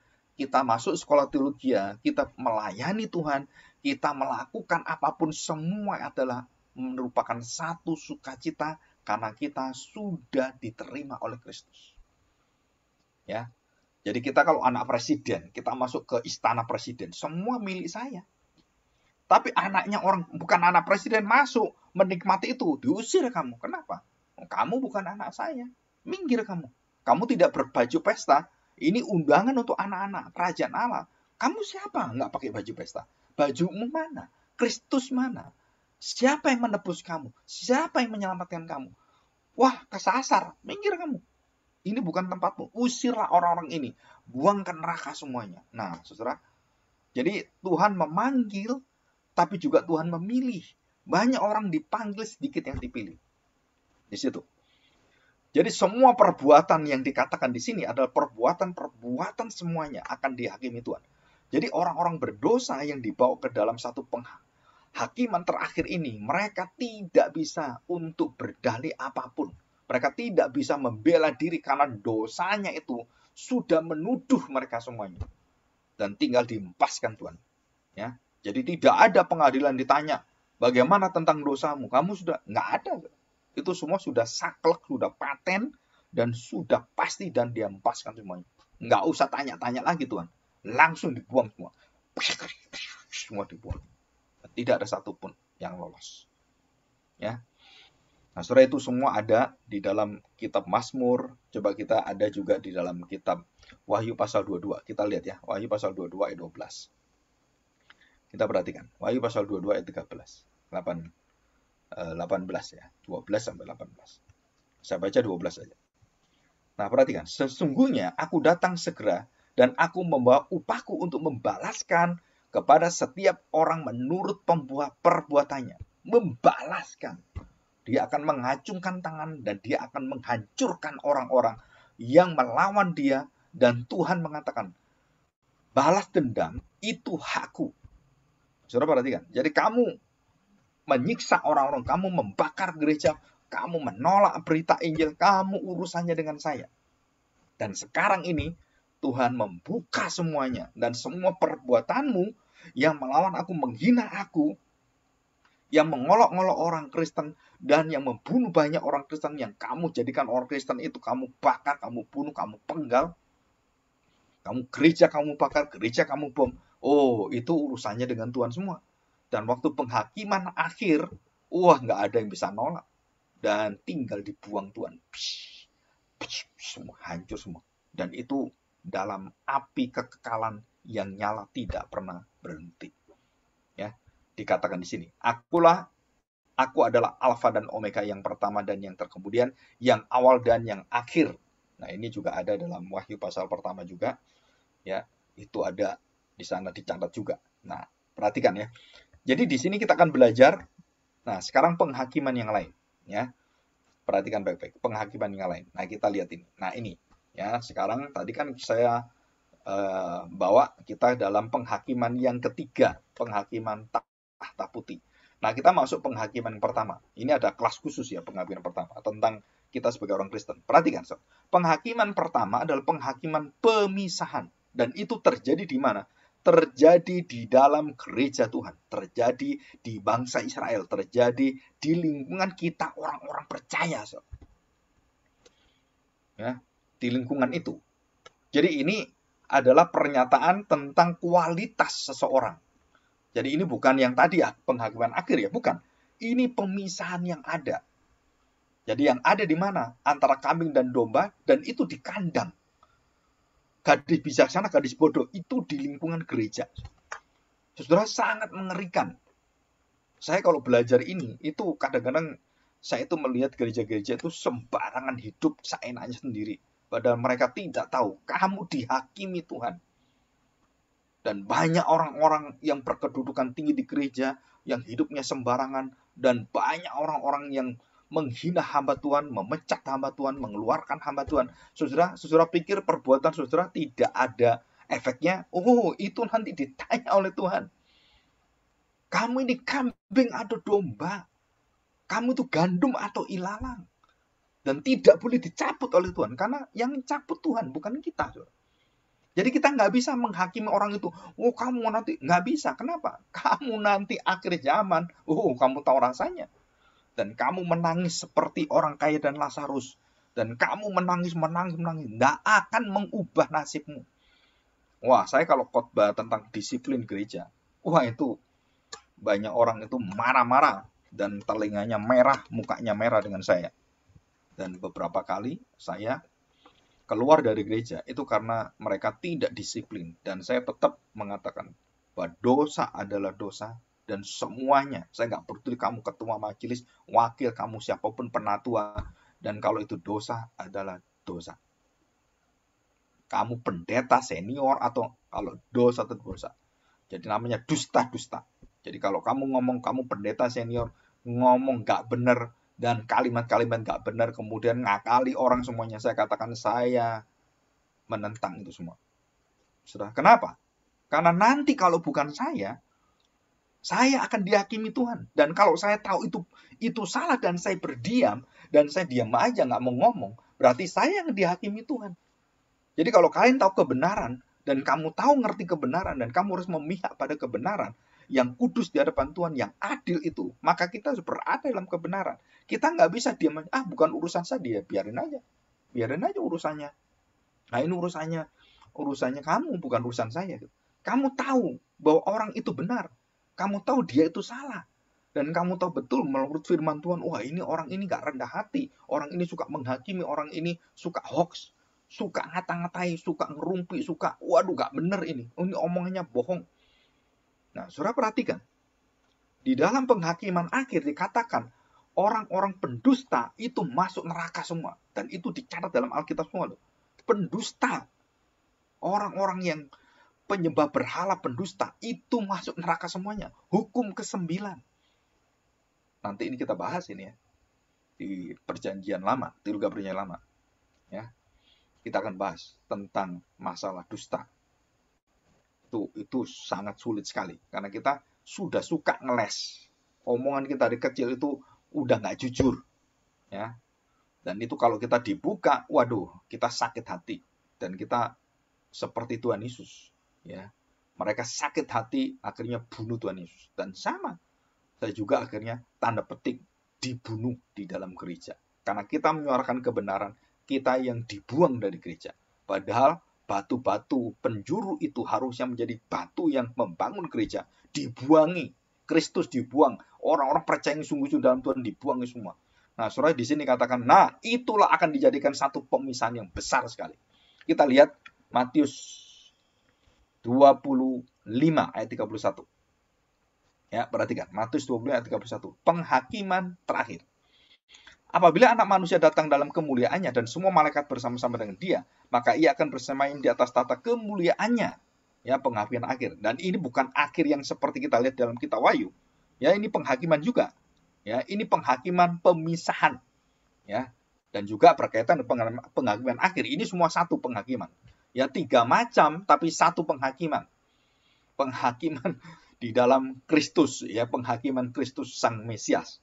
masuk sekolah teologi, kita melayani Tuhan, kita melakukan apapun, semua adalah merupakan satu sukacita karena kita sudah diterima oleh Kristus. Ya. Jadi kita kalau anak presiden, kita masuk ke istana presiden, semua milik saya. Tapi anaknya orang bukan anak presiden masuk, menikmati itu, diusir kamu. Kenapa? Kamu bukan anak saya. Minggir kamu. Kamu tidak berbaju pesta. Ini undangan untuk anak-anak kerajaan Allah. Kamu siapa? Nggak pakai baju pesta. Bajumu mana? Kristus mana? Siapa yang menebus kamu? Siapa yang menyelamatkan kamu? Wah, kesasar. Minggir kamu. Ini bukan tempatmu. Usirlah orang-orang ini. Buang ke neraka semuanya. Nah, saudara. Jadi Tuhan memanggil, tapi juga Tuhan memilih. Banyak orang dipanggil, sedikit yang dipilih. Di situ. Jadi semua perbuatan yang dikatakan di sini adalah perbuatan semuanya akan dihakimi Tuhan. Jadi orang-orang berdosa yang dibawa ke dalam satu penghakiman terakhir ini, mereka tidak bisa untuk berdalih apapun. Mereka tidak bisa membela diri karena dosanya itu sudah menuduh mereka semuanya. Dan tinggal diempaskan Tuhan. Ya. Jadi tidak ada pengadilan ditanya, bagaimana tentang dosamu? Kamu sudah, nggak ada. Itu semua sudah saklek, sudah paten, dan sudah pasti, dan diempaskan semuanya. Nggak usah tanya-tanya lagi Tuhan. Langsung dibuang semua. Semua dibuang. Tidak ada satupun yang lolos. Ya. Nah, saudara, itu semua ada di dalam kitab Mazmur. Coba kita ada juga di dalam kitab Wahyu pasal 22. Kita lihat ya, Wahyu pasal 22 ayat 12. Kita perhatikan. Wahyu pasal 22 ayat 13. 18 ya, 12 sampai 18. Saya baca 12 saja. Nah, perhatikan, sesungguhnya aku datang segera dan aku membawa upahku untuk membalaskan kepada setiap orang menurut perbuatannya. Membalaskan. Dia akan mengacungkan tangan dan dia akan menghancurkan orang-orang yang melawan dia, dan Tuhan mengatakan, balas dendam itu hakku. Saudara perhatikan, jadi kamu menyiksa orang-orang, kamu membakar gereja, kamu menolak berita Injil, kamu urusannya dengan saya. Dan sekarang ini Tuhan membuka semuanya, dan semua perbuatanmu yang melawan aku, menghina aku, yang mengolok-olok orang Kristen, dan yang membunuh banyak orang Kristen yang kamu jadikan orang Kristen itu, kamu bakar, kamu bunuh, kamu penggal, kamu gereja kamu bakar, gereja kamu bom. Oh, itu urusannya dengan Tuhan semua. Dan waktu penghakiman akhir, wah, nggak ada yang bisa nolak. Dan tinggal dibuang Tuhan. Semua hancur semua. Dan itu dalam api kekekalan yang nyala tidak pernah berhenti. Ya, dikatakan di sini, aku adalah Alfa dan Omega, yang pertama dan yang terkemudian, yang awal dan yang akhir. Nah, ini juga ada dalam Wahyu pasal pertama juga. Ya, itu ada di sana dicatat juga. Nah, perhatikan ya. Jadi di sini kita akan belajar. Nah, sekarang penghakiman yang lain, ya. Perhatikan baik-baik, penghakiman yang lain. Nah, kita lihat ini. Nah, ini, ya. Sekarang tadi kan saya bawa kita dalam penghakiman yang ketiga, penghakiman tahta putih. Nah, kita masuk penghakiman yang pertama. Ini ada kelas khusus ya, penghakiman pertama tentang kita sebagai orang Kristen. Perhatikan, so. Penghakiman pertama adalah penghakiman pemisahan, dan itu terjadi di mana? Terjadi di dalam gereja Tuhan, terjadi di bangsa Israel, terjadi di lingkungan kita orang-orang percaya. So. Ya, di lingkungan itu. Jadi ini adalah pernyataan tentang kualitas seseorang. Jadi ini bukan yang tadi ya, penghakiman akhir ya, bukan. Ini pemisahan yang ada. Jadi yang ada di mana? Antara kambing dan domba, dan itu di kandang. Gadis bijaksana, gadis bodoh, itu di lingkungan gereja. Saudara, sangat mengerikan. Saya kalau belajar ini, itu kadang-kadang Saya itu melihat gereja-gereja itu sembarangan hidup seenaknya sendiri. Padahal mereka tidak tahu kamu dihakimi Tuhan. Dan banyak orang-orang yang berkedudukan tinggi di gereja, yang hidupnya sembarangan, dan banyak orang-orang yang menghina hamba Tuhan, memecat hamba Tuhan, mengeluarkan hamba Tuhan. Saudara pikir perbuatan saudara tidak ada efeknya? Oh, itu nanti ditanya oleh Tuhan. Kamu ini kambing atau domba? Kamu itu gandum atau ilalang? Dan tidak boleh dicabut oleh Tuhan, karena yang cabut Tuhan, bukan kita. Jadi kita nggak bisa menghakimi orang itu. Oh, kamu nanti nggak bisa. Kenapa? Kamu nanti akhir zaman. Oh, kamu tahu rasanya. Dan kamu menangis seperti orang kaya dan Lazarus. Dan kamu menangis. Nggak akan mengubah nasibmu. Wah, saya kalau khotbah tentang disiplin gereja, wah itu banyak orang itu marah-marah dan telinganya merah, mukanya merah dengan saya. Dan beberapa kali saya keluar dari gereja itu karena mereka tidak disiplin, dan saya tetap mengatakan bahwa dosa adalah dosa, dan semuanya, saya nggak peduli kamu ketua majelis, wakil kamu siapapun, penatua, dan kalau itu dosa adalah dosa. Kamu pendeta senior atau kalau dosa itu dosa. Jadi namanya dusta-dusta. Jadi kalau kamu ngomong kamu pendeta senior, ngomong nggak benar, dan kalimat-kalimat nggak benar, kemudian ngakali orang semuanya, saya katakan saya menentang itu semua. Sudah. Kenapa? Karena nanti kalau bukan saya akan dihakimi Tuhan. Dan kalau saya tahu itu salah dan saya berdiam, dan saya diam aja nggak mau ngomong, berarti saya yang dihakimi Tuhan. Jadi kalau kalian tahu kebenaran, dan kamu tahu ngerti kebenaran, dan kamu harus memihak pada kebenaran, yang kudus di hadapan Tuhan, yang adil itu, maka kita harus berada dalam kebenaran. Kita nggak bisa diam aja, bukan urusan saya, biarin aja urusannya. Nah ini urusannya kamu, bukan urusan saya. Kamu tahu bahwa orang itu benar, kamu tahu dia itu salah, dan kamu tahu betul menurut firman Tuhan, wah ini orang ini gak rendah hati, orang ini suka menghakimi, orang ini suka hoax, suka ngata-ngatai, suka ngerumpi, suka waduh gak bener ini omongannya bohong. Nah saudara perhatikan, di dalam penghakiman akhir dikatakan orang-orang pendusta itu masuk neraka semua, dan itu dicatat dalam Alkitab semua loh. Pendusta, orang-orang yang penyembah berhala pendusta itu masuk neraka semuanya. Hukum ke-9. Nanti ini kita bahas ini ya, di perjanjian lama, di Luga Perjanjian Lama. Ya, kita akan bahas tentang masalah dusta. Itu sangat sulit sekali, karena kita sudah suka ngeles. Omongan kita dari kecil itu udah nggak jujur. Ya, dan itu kalau kita dibuka, waduh, kita sakit hati. Dan kita seperti Tuhan Yesus. Ya, mereka sakit hati, akhirnya bunuh Tuhan Yesus. Dan sama, saya juga akhirnya tanda petik dibunuh di dalam gereja. Karena kita menyuarakan kebenaran, kita yang dibuang dari gereja. Padahal batu-batu penjuru itu harusnya menjadi batu yang membangun gereja. Dibuangi, Kristus dibuang, orang-orang percaya yang sungguh-sungguh dalam Tuhan dibuangi semua. Nah, saudara di sini katakan, nah itulah akan dijadikan satu pemisahan yang besar sekali. Kita lihat Matius 25 ayat 31. Ya, perhatikan. Matius 25 ayat 31. Penghakiman terakhir. Apabila anak manusia datang dalam kemuliaannya dan semua malaikat bersama-sama dengan dia, maka ia akan bersemayam di atas tata kemuliaannya. Ya, penghakiman akhir. Dan ini bukan akhir yang seperti kita lihat dalam kitab Wahyu. Ya, ini penghakiman juga. Ya, ini penghakiman pemisahan. Ya, dan juga berkaitan dengan penghakiman akhir. Ini semua satu penghakiman. Ya, 3 macam tapi satu penghakiman. Penghakiman di dalam Kristus, ya, penghakiman Kristus Sang Mesias.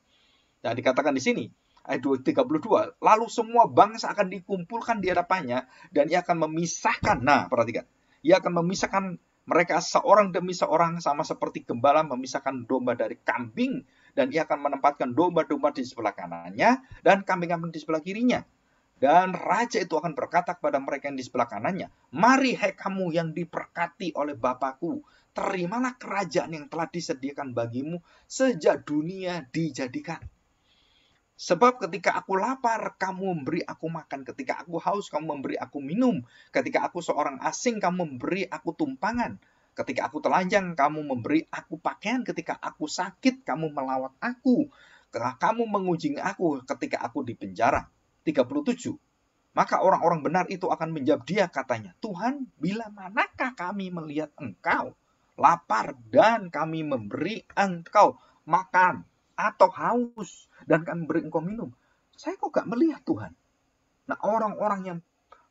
Nah, dikatakan di sini ayat 32, lalu semua bangsa akan dikumpulkan di hadapannya dan ia akan memisahkan. Nah, perhatikan. Ia akan memisahkan mereka seorang demi seorang, sama seperti gembala memisahkan domba dari kambing, dan ia akan menempatkan domba-domba di sebelah kanannya dan kambing-kambing di sebelah kirinya. Dan raja itu akan berkata kepada mereka yang di sebelah kanannya, mari hai kamu yang diberkati oleh Bapakku, terimalah kerajaan yang telah disediakan bagimu sejak dunia dijadikan. Sebab ketika aku lapar, kamu memberi aku makan. Ketika aku haus, kamu memberi aku minum. Ketika aku seorang asing, kamu memberi aku tumpangan. Ketika aku telanjang, kamu memberi aku pakaian. Ketika aku sakit, kamu melawat aku. kamu menguji aku ketika aku di penjara. 37. Maka orang-orang benar itu akan menjawab dia katanya, Tuhan, bila manakah kami melihat engkau lapar dan kami memberi engkau makan atau haus dan kami beri engkau minum? Saya kok gak melihat Tuhan. Nah, orang-orang yang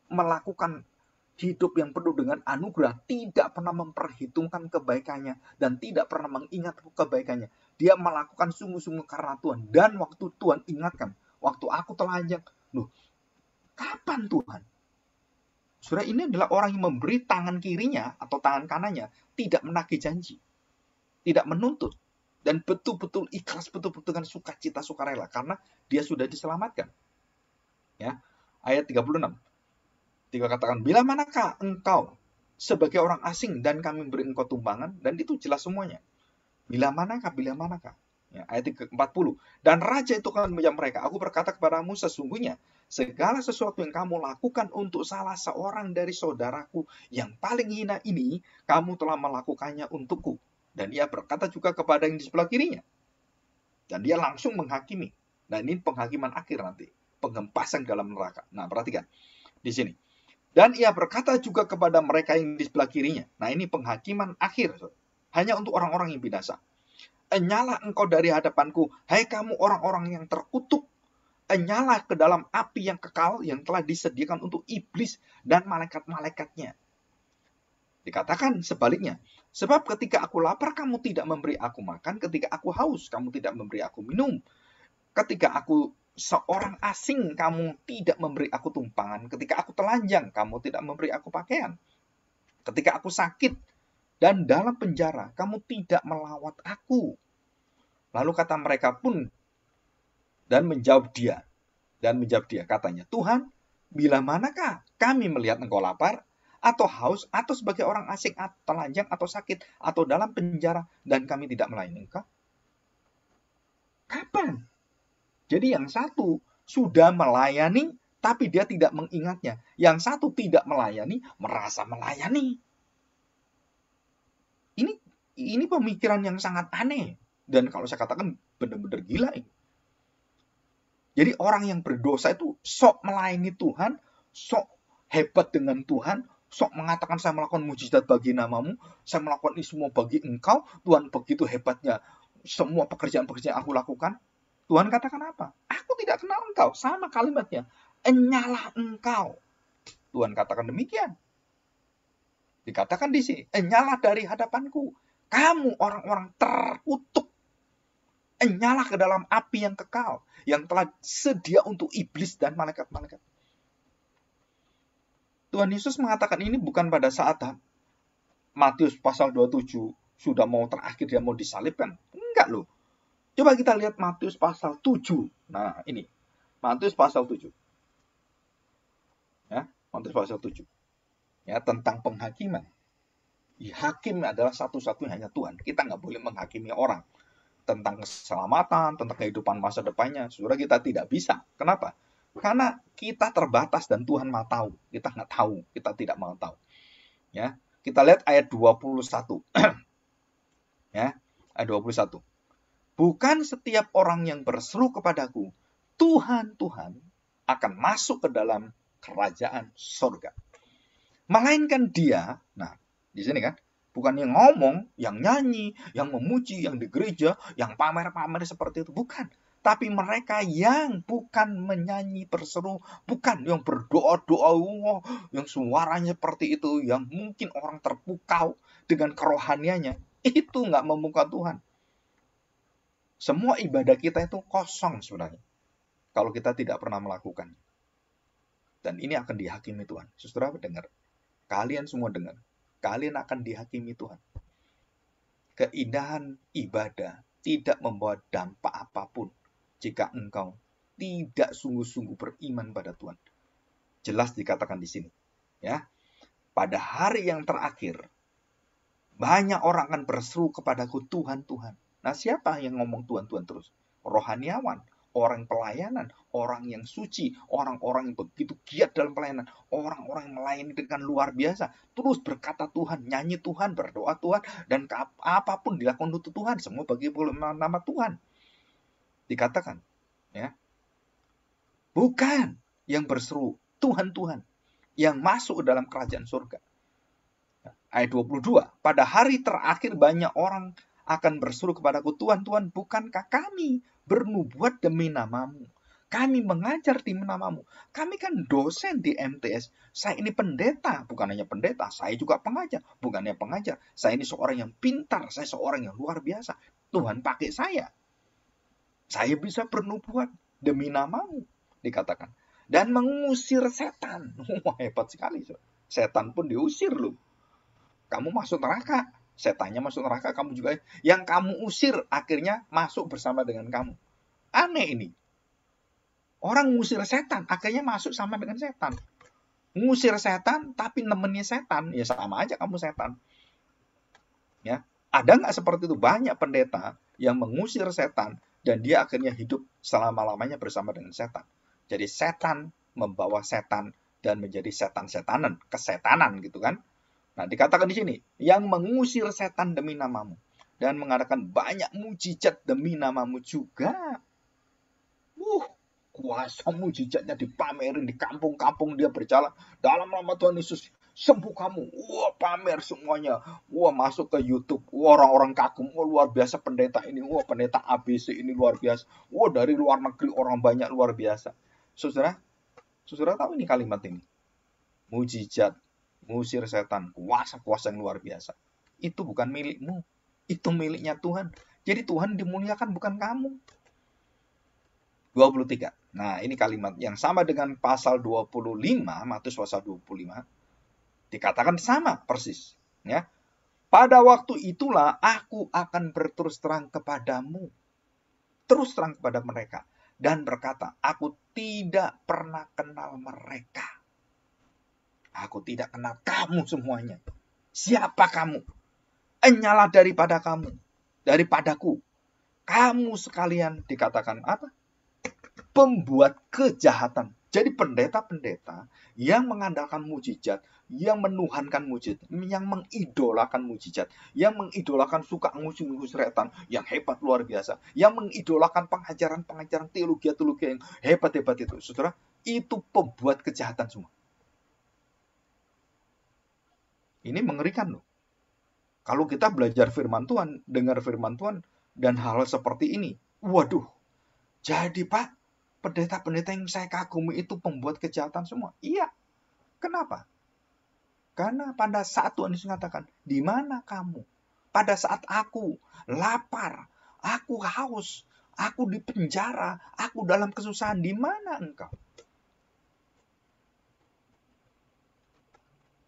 melakukan hidup yang penuh dengan anugerah tidak pernah memperhitungkan kebaikannya dan tidak pernah mengingat kebaikannya. Dia melakukan sungguh-sungguh karena Tuhan. Dan waktu Tuhan ingatkan, waktu aku telanjang, loh, kapan Tuhan? Saudara, ini adalah orang yang memberi tangan kirinya atau tangan kanannya, tidak menagih janji, tidak menuntut, dan betul-betul ikhlas, betul-betul dengan sukacita, sukarela, karena dia sudah diselamatkan. Ya, ayat 36. Dia katakan, bila manakah engkau sebagai orang asing dan kami beri engkau tumpangan, dan itu jelas semuanya. Bila manakah, bila manakah. Ya, ayat 40. Dan raja itu akan menjawab mereka, aku berkata kepadamu sesungguhnya, segala sesuatu yang kamu lakukan untuk salah seorang dari saudaraku yang paling hina ini, kamu telah melakukannya untukku. Dan ia berkata juga kepada yang di sebelah kirinya. Dan dia langsung menghakimi. Nah, ini penghakiman akhir nanti. Penghempasan dalam neraka. Nah, perhatikan. Di sini. Dan ia berkata juga kepada mereka yang di sebelah kirinya. Nah, ini penghakiman akhir. Hanya untuk orang-orang yang binasa. Enyalah engkau dari hadapanku. Hai kamu orang-orang yang terkutuk. Enyalah ke dalam api yang kekal yang telah disediakan untuk iblis dan malaikat-malaikatnya. Dikatakan sebaliknya. Sebab ketika aku lapar, kamu tidak memberi aku makan. Ketika aku haus, kamu tidak memberi aku minum. Ketika aku seorang asing, kamu tidak memberi aku tumpangan. Ketika aku telanjang, kamu tidak memberi aku pakaian. Ketika aku sakit dan dalam penjara, kamu tidak melawat aku. Lalu kata mereka pun, dan menjawab dia, katanya, Tuhan, bila manakah kami melihat engkau lapar, atau haus, atau sebagai orang asing, atau telanjang, atau sakit, atau dalam penjara, dan kami tidak melayani engkau? Kapan? Jadi yang satu sudah melayani, tapi dia tidak mengingatnya. Yang satu tidak melayani, merasa melayani. Ini pemikiran yang sangat aneh. Dan kalau saya katakan benar-benar gila ini. Jadi orang yang berdosa itu sok melayani Tuhan, sok hebat dengan Tuhan, sok mengatakan saya melakukan mujizat bagi namamu, saya melakukan ini semua bagi engkau, Tuhan begitu hebatnya semua pekerjaan-pekerjaan aku lakukan. Tuhan katakan apa? Aku tidak kenal engkau. Sama kalimatnya. Enyalah engkau. Tuhan katakan demikian. Dikatakan di sini, enyalah dari hadapanku. Kamu orang-orang terkutuk. Enyalah ke dalam api yang kekal, yang telah sedia untuk iblis dan malaikat-malaikat. Tuhan Yesus mengatakan ini bukan pada saat Matius pasal 27 sudah mau terakhir, dia mau disalibkan. Enggak loh. Coba kita lihat Matius pasal 7. Nah, ini. Matius pasal 7. Ya, Matius pasal 7. Ya, tentang penghakiman. Hakim adalah satu-satunya hanya Tuhan. Kita nggak boleh menghakimi orang. Tentang keselamatan, tentang kehidupan masa depannya. Saudara, kita tidak bisa. Kenapa? Karena kita terbatas dan Tuhan mau tahu. Kita nggak tahu. Kita tidak mau tahu. Ya, kita lihat ayat 21. Ya, ayat 21. Bukan setiap orang yang berseru kepadaku, Tuhan, Tuhan, akan masuk ke dalam kerajaan surga. Melainkan dia, nah, di sini kan, bukan yang ngomong, yang nyanyi, yang memuji, yang di gereja, yang pamer-pamer seperti itu. Bukan. Tapi mereka yang bukan menyanyi berseru, bukan yang berdoa-doa, yang suaranya seperti itu, yang mungkin orang terpukau dengan kerohaniannya, itu nggak memuka Tuhan. Semua ibadah kita itu kosong sebenarnya, kalau kita tidak pernah melakukannya. Dan ini akan dihakimi Tuhan. Saudara dengar, kalian semua dengar, kalian akan dihakimi Tuhan. Keindahan ibadah tidak membawa dampak apapun jika engkau tidak sungguh-sungguh beriman pada Tuhan. Jelas dikatakan di sini. Ya, pada hari yang terakhir, banyak orang akan berseru kepadaku, Tuhan, Tuhan. Nah, siapa yang ngomong Tuhan, Tuhan terus? Rohaniawan, orang pelayanan, orang yang suci, orang-orang yang begitu giat dalam pelayanan, orang-orang yang melayani dengan luar biasa, terus berkata Tuhan, nyanyi Tuhan, berdoa Tuhan, dan apapun dilakukan untuk Tuhan, semua bagi nama Tuhan. Dikatakan, ya, bukan yang berseru Tuhan, Tuhan, yang masuk ke dalam kerajaan surga. Ayat 22, pada hari terakhir banyak orang akan berseru kepadaku, Tuhan, Tuhan, bukankah kami bernubuat demi namamu? Kami mengajar di namamu. Kami kan dosen di MTS. Saya ini pendeta, bukan hanya pendeta. Saya juga pengajar, bukan hanya pengajar. Saya ini seorang yang pintar, saya seorang yang luar biasa. Tuhan pakai saya. Saya bisa bernubuat demi namamu, dikatakan. Dan mengusir setan. Wah, hebat sekali. Setan pun diusir loh. Kamu masuk neraka, setannya masuk neraka, kamu juga. Yang kamu usir akhirnya masuk bersama dengan kamu. Aneh ini. Orang ngusir setan, akhirnya masuk sama dengan setan. Ngusir setan, tapi nemennya setan, ya sama aja kamu setan. Ya, ada nggak seperti itu? Banyak pendeta yang mengusir setan dan dia akhirnya hidup selama-lamanya bersama dengan setan. Jadi setan membawa setan dan menjadi setan-setanan, kesetanan gitu kan. Nah, dikatakan di sini, yang mengusir setan demi namamu dan mengadakan banyak mujizat demi namamu juga. Kuasa mujizatnya dipamerin di kampung-kampung dia berjalan. Dalam nama Tuhan Yesus, sembuh kamu. Wah, pamer semuanya. Wah, masuk ke YouTube. Wah, orang-orang kagum. Wah, luar biasa pendeta ini. Wah, pendeta ABC ini luar biasa. Wah, dari luar negeri orang banyak luar biasa. Saudara tahu ini kalimat ini? Mujizat, mengusir setan, kuasa-kuasa yang luar biasa. Itu bukan milikmu. Itu miliknya Tuhan. Jadi Tuhan dimuliakan bukan kamu. 23. Nah, ini kalimat yang sama dengan pasal 25, Matius pasal 25. Dikatakan sama persis, ya. Pada waktu itulah aku akan berterus terang kepadamu. Terus terang kepada mereka dan berkata, aku tidak pernah kenal mereka. Aku tidak kenal kamu semuanya. Siapa kamu? Enyalah daripadaku. Kamu sekalian dikatakan apa? Pembuat kejahatan. Jadi pendeta-pendeta yang mengandalkan mujizat, yang menuhankan mujizat, yang mengidolakan mujizat, yang mengidolakan suka ngusir-ngusir setan, yang hebat luar biasa, yang mengidolakan pengajaran-pengajaran teologi-teologi yang hebat-hebat itu, saudara, itu pembuat kejahatan semua. Ini mengerikan loh. Kalau kita belajar firman Tuhan, dengar firman Tuhan, dan hal seperti ini, waduh, jadi Pak, pendeta-pendeta yang saya kagumi itu pembuat kejahatan semua. Iya. Kenapa? Karena pada saat Tuhan Yesus mengatakan, di mana kamu? Pada saat aku lapar, aku haus, aku di penjara, aku dalam kesusahan, di mana engkau?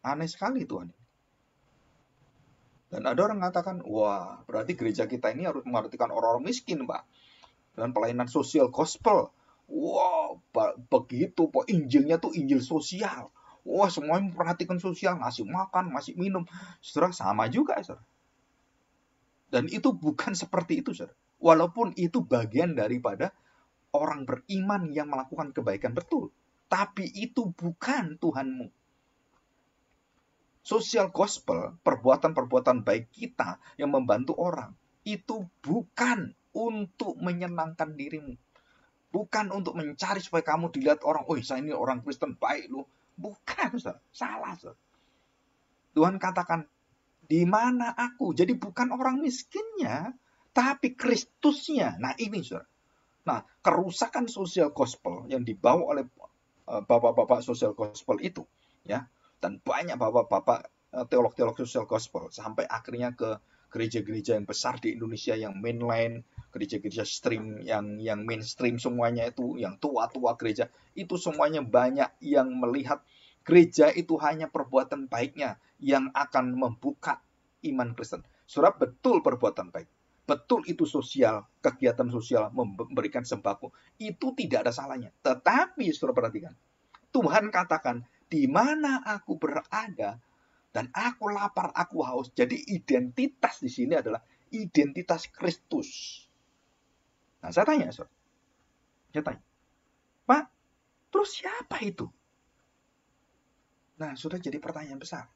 Aneh sekali Tuhan. Dan ada orang mengatakan, wah, berarti gereja kita ini harus mengartikan orang-orang miskin, Pak. Dan pelayanan sosial gospel. Wah, begitu, Pak. Injilnya tuh Injil sosial. Wah, semuanya memperhatikan sosial, ngasih makan, ngasih minum. Saudara, sama juga, saudara. Dan itu bukan seperti itu, saudara. Walaupun itu bagian daripada orang beriman yang melakukan kebaikan betul. Tapi itu bukan Tuhanmu. Social gospel, perbuatan-perbuatan baik kita yang membantu orang, itu bukan untuk menyenangkan dirimu. Bukan untuk mencari supaya kamu dilihat orang, oh saya ini orang Kristen baik loh. Bukan, salah. Tuhan katakan, di mana aku? Jadi bukan orang miskinnya, tapi Kristusnya. Nah ini, saudara. Nah, kerusakan social gospel yang dibawa oleh bapak-bapak social gospel itu, ya, dan banyak bapak-bapak teolog-teolog social gospel sampai akhirnya ke gereja-gereja yang besar di Indonesia yang mainline, gereja-gereja stream yang mainstream semuanya itu, yang tua-tua gereja, itu semuanya banyak yang melihat gereja itu hanya perbuatan baiknya yang akan membuka iman Kristen. Saudara, betul perbuatan baik. Betul itu sosial, kegiatan sosial, memberikan sembako. Itu tidak ada salahnya. Tetapi, saudara perhatikan, Tuhan katakan, di mana aku berada dan aku lapar, aku haus. Jadi identitas di sini adalah identitas Kristus. Nah, saya tanya, saudara. Saya tanya, Pak, terus siapa itu? Nah, sudah jadi pertanyaan besar.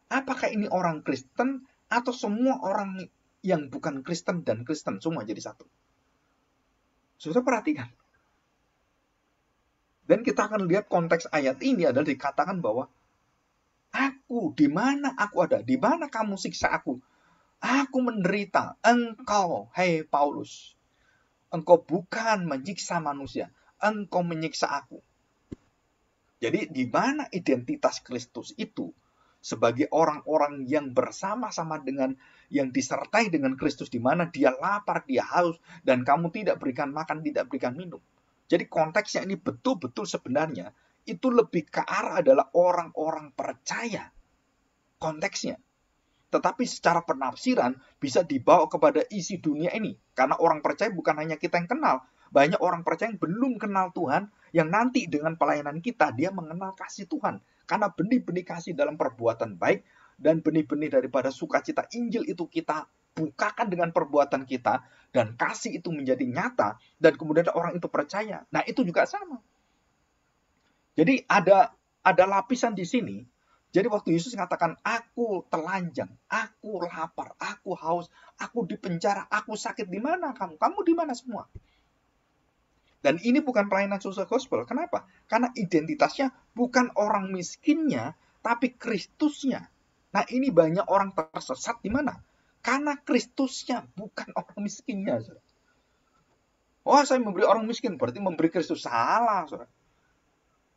Apakah ini orang Kristen atau semua orang yang bukan Kristen dan Kristen semua jadi satu? Saudara perhatikan. Dan kita akan lihat konteks ayat ini adalah dikatakan bahwa aku, di mana aku ada? Di mana kamu siksa aku? Aku menderita. Engkau, hei Paulus, engkau bukan menyiksa manusia. Engkau menyiksa aku. Jadi di mana identitas Kristus itu sebagai orang-orang yang bersama-sama dengan yang disertai dengan Kristus, di mana dia lapar, dia haus, dan kamu tidak berikan makan, tidak berikan minum. Jadi konteksnya ini betul-betul sebenarnya itu lebih ke arah adalah orang-orang percaya konteksnya. Tetapi secara penafsiran bisa dibawa kepada isi dunia ini. Karena orang percaya bukan hanya kita yang kenal. Banyak orang percaya yang belum kenal Tuhan, yang nanti dengan pelayanan kita, dia mengenal kasih Tuhan. Karena benih-benih kasih dalam perbuatan baik, dan benih-benih daripada sukacita Injil itu kita bukakan dengan perbuatan kita, dan kasih itu menjadi nyata, dan kemudian orang itu percaya. Nah, itu juga sama. Jadi ada lapisan di sini. Jadi waktu Yesus mengatakan, aku telanjang, aku lapar, aku haus, aku di penjara, aku sakit, di mana kamu? Kamu di mana semua? Dan ini bukan pelayanan social gospel. Kenapa? Karena identitasnya bukan orang miskinnya, tapi Kristusnya. Nah, ini banyak orang tersesat di mana? Karena Kristusnya, bukan orang miskinnya. Oh, saya memberi orang miskin, berarti memberi Kristus. Salah, saudara.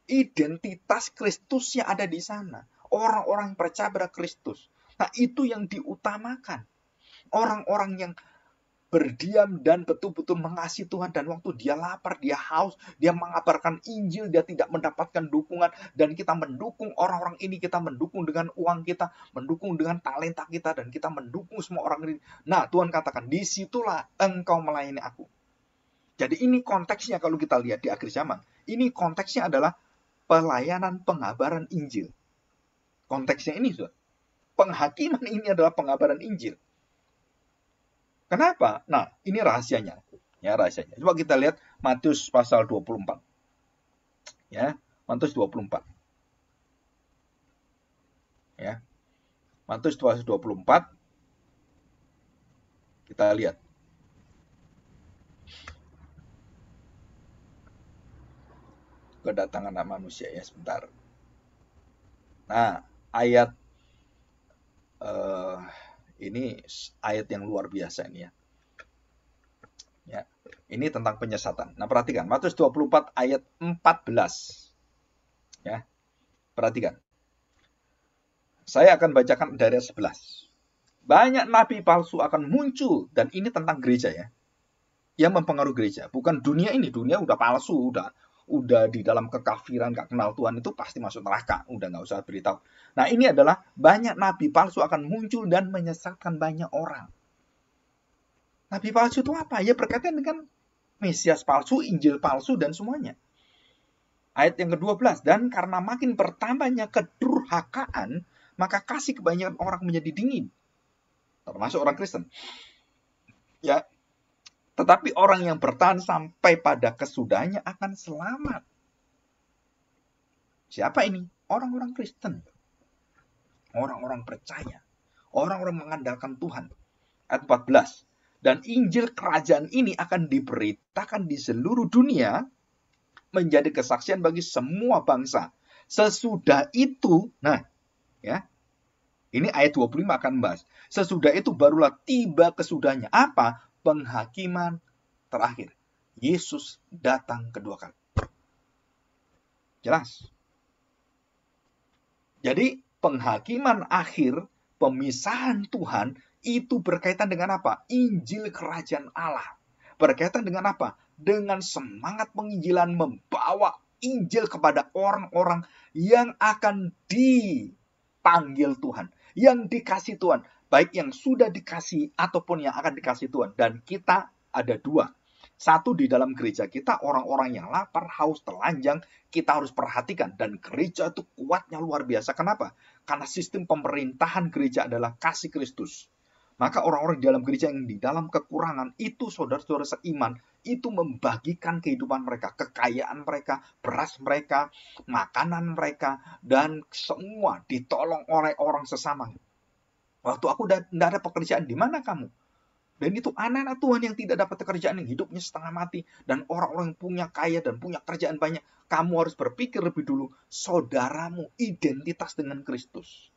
Identitas Kristusnya ada di sana. Orang-orang yang percaya pada Kristus. Nah, itu yang diutamakan. Orang-orang yang berdiam dan betul-betul mengasihi Tuhan, dan waktu dia lapar, dia haus, dia mengabarkan Injil, dia tidak mendapatkan dukungan, dan kita mendukung orang-orang ini, kita mendukung dengan uang kita, mendukung dengan talenta kita, dan kita mendukung semua orang ini. Nah, Tuhan katakan, disitulah engkau melayani aku. Jadi ini konteksnya kalau kita lihat di akhir zaman. Ini konteksnya adalah pelayanan pengabaran Injil. Konteksnya ini, saudara. Penghakiman ini adalah pengabaran Injil. Kenapa? Nah, ini rahasianya. Ya, rahasianya. Coba kita lihat Matius pasal 24. Ya, Matius 24. Ya. Matius pasal 24. Kita lihat. Kedatangan anak manusia ya, sebentar. Nah, ayat ini ayat yang luar biasa ini ya. Ya, ini tentang penyesatan. Nah, perhatikan Matius 24 ayat 14. Ya. Perhatikan. Saya akan bacakan dari ayat 11. Banyak nabi palsu akan muncul, dan ini tentang gereja ya. Yang mempengaruhi gereja, bukan dunia ini. Dunia udah palsu, udah di dalam kekafiran, gak kenal Tuhan, itu pasti masuk neraka, udah gak usah beritahu. Nah, ini adalah banyak nabi palsu akan muncul dan menyesatkan banyak orang. Nabi palsu itu apa? Ya berkaitan dengan Mesias palsu, Injil palsu, dan semuanya. Ayat yang ke-12, dan karena makin bertambahnya kedurhakaan, maka kasih kebanyakan orang menjadi dingin, termasuk orang Kristen. Ya, tetapi orang yang bertahan sampai pada kesudahannya akan selamat. Siapa ini? Orang-orang Kristen. Orang-orang percaya. Orang-orang mengandalkan Tuhan. Ayat 14. Dan Injil kerajaan ini akan diberitakan di seluruh dunia menjadi kesaksian bagi semua bangsa. Sesudah itu, nah, ya, ini ayat 25 akan membahas. Sesudah itu barulah tiba kesudahnya. Apa? Penghakiman terakhir. Yesus datang kedua kali. Jelas. Jadi penghakiman akhir, pemisahan Tuhan, itu berkaitan dengan apa? Injil kerajaan Allah. Berkaitan dengan apa? Dengan semangat penginjilan, membawa Injil kepada orang-orang yang akan dipanggil Tuhan, yang dikasih Tuhan, baik yang sudah dikasih ataupun yang akan dikasih Tuhan. Dan kita ada dua. Satu, di dalam gereja kita, orang-orang yang lapar, haus, telanjang, kita harus perhatikan. Dan gereja itu kuatnya luar biasa. Kenapa? Karena sistem pemerintahan gereja adalah kasih Kristus. Maka orang-orang di dalam gereja yang di dalam kekurangan, itu saudara-saudara seiman, itu membagikan kehidupan mereka, kekayaan mereka, beras mereka, makanan mereka, dan semua ditolong oleh orang sesama. Waktu aku tidak ada pekerjaan, di mana kamu? Dan itu anak-anak Tuhan yang tidak dapat pekerjaan, yang hidupnya setengah mati. Dan orang-orang yang punya kaya dan punya kerjaan banyak. Kamu harus berpikir lebih dulu, saudaramu identitas dengan Kristus.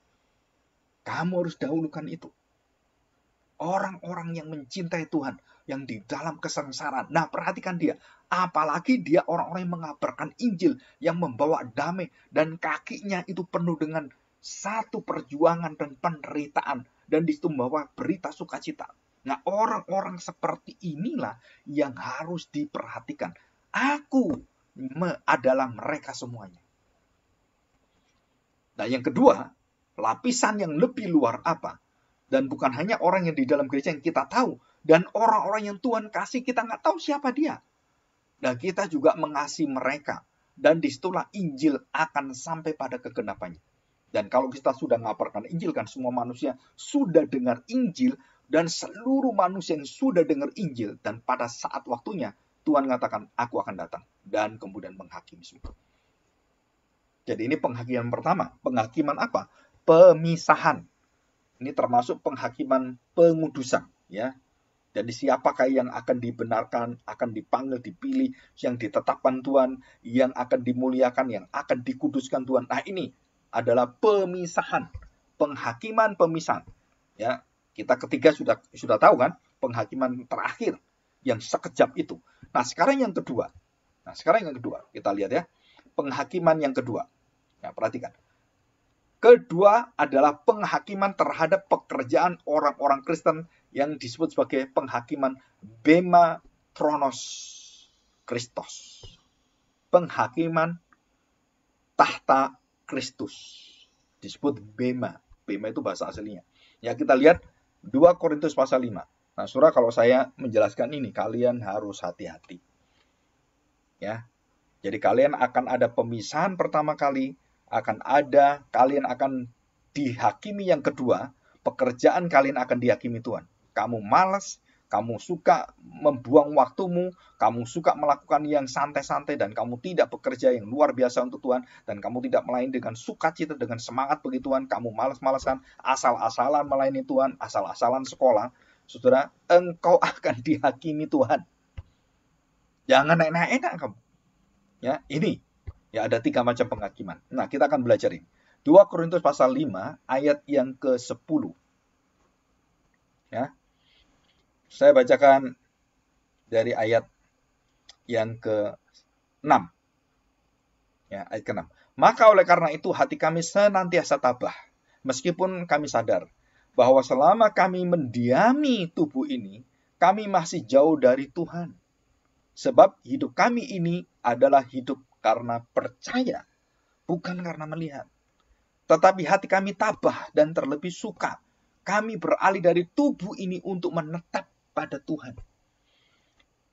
Kamu harus dahulukan itu. Orang-orang yang mencintai Tuhan, yang di dalam kesengsaraan. Nah, perhatikan dia. Apalagi dia orang-orang yang mengabarkan Injil, yang membawa damai, dan kakinya itu penuh dengan satu perjuangan dan penderitaan. Dan di situ membawa berita sukacita. Nah, orang-orang seperti inilah yang harus diperhatikan. Aku adalah mereka semuanya. Nah, yang kedua, lapisan yang lebih luar apa? Dan bukan hanya orang yang di dalam gereja yang kita tahu. Dan orang-orang yang Tuhan kasih kita nggak tahu siapa dia. Dan kita juga mengasihi mereka. Dan disitulah Injil akan sampai pada kegenapannya. Dan kalau kita sudah ngabarkan Injil, kan semua manusia sudah dengar Injil. Dan seluruh manusia yang sudah dengar Injil. Dan pada saat waktunya, Tuhan mengatakan, aku akan datang. Dan kemudian menghakimi semua. Jadi ini penghakiman pertama. Penghakiman apa? Pemisahan. Ini termasuk penghakiman pengudusan, ya. Jadi siapakah yang akan dibenarkan, akan dipanggil, dipilih, yang ditetapkan Tuhan, yang akan dimuliakan, yang akan dikuduskan Tuhan. Nah, ini adalah pemisahan, penghakiman pemisahan. Ya, kita ketiga sudah tahu kan, penghakiman terakhir yang sekejap itu. Nah, sekarang yang kedua. Kita lihat ya. Penghakiman yang kedua. Ya, perhatikan. Kedua adalah penghakiman terhadap pekerjaan orang-orang Kristen yang disebut sebagai penghakiman Bema Kronos Kristos. Penghakiman tahta Kristus. Disebut Bema. Bema itu bahasa aslinya. Ya, kita lihat 2 Korintus pasal 5. Nah, saudara, kalau saya menjelaskan ini, kalian harus hati-hati. Ya. Jadi kalian akan ada pemisahan pertama kali, kalian akan dihakimi yang kedua, pekerjaan kalian akan dihakimi Tuhan. Kamu malas, kamu suka membuang waktumu, kamu suka melakukan yang santai-santai, dan kamu tidak bekerja yang luar biasa untuk Tuhan, dan kamu tidak melayani dengan sukacita, dengan semangat bagi Tuhan, kamu malas-malasan, asal-asalan melayani Tuhan, asal-asalan sekolah, saudara, engkau akan dihakimi Tuhan. Jangan enak-enak kamu. Ya, ini. Ya, ada 3 macam penghakiman. Nah, kita akan belajar ini. 2 Korintus pasal 5 ayat yang ke-10. Ya. Saya bacakan dari ayat yang ke-6. Ya, ayat ke-6. Maka oleh karena itu hati kami senantiasa tabah, meskipun kami sadar bahwa selama kami mendiami tubuh ini, kami masih jauh dari Tuhan. Sebab hidup kami ini adalah hidup karena percaya, bukan karena melihat. Tetapi hati kami tabah dan terlebih suka. Kami beralih dari tubuh ini untuk menetap pada Tuhan.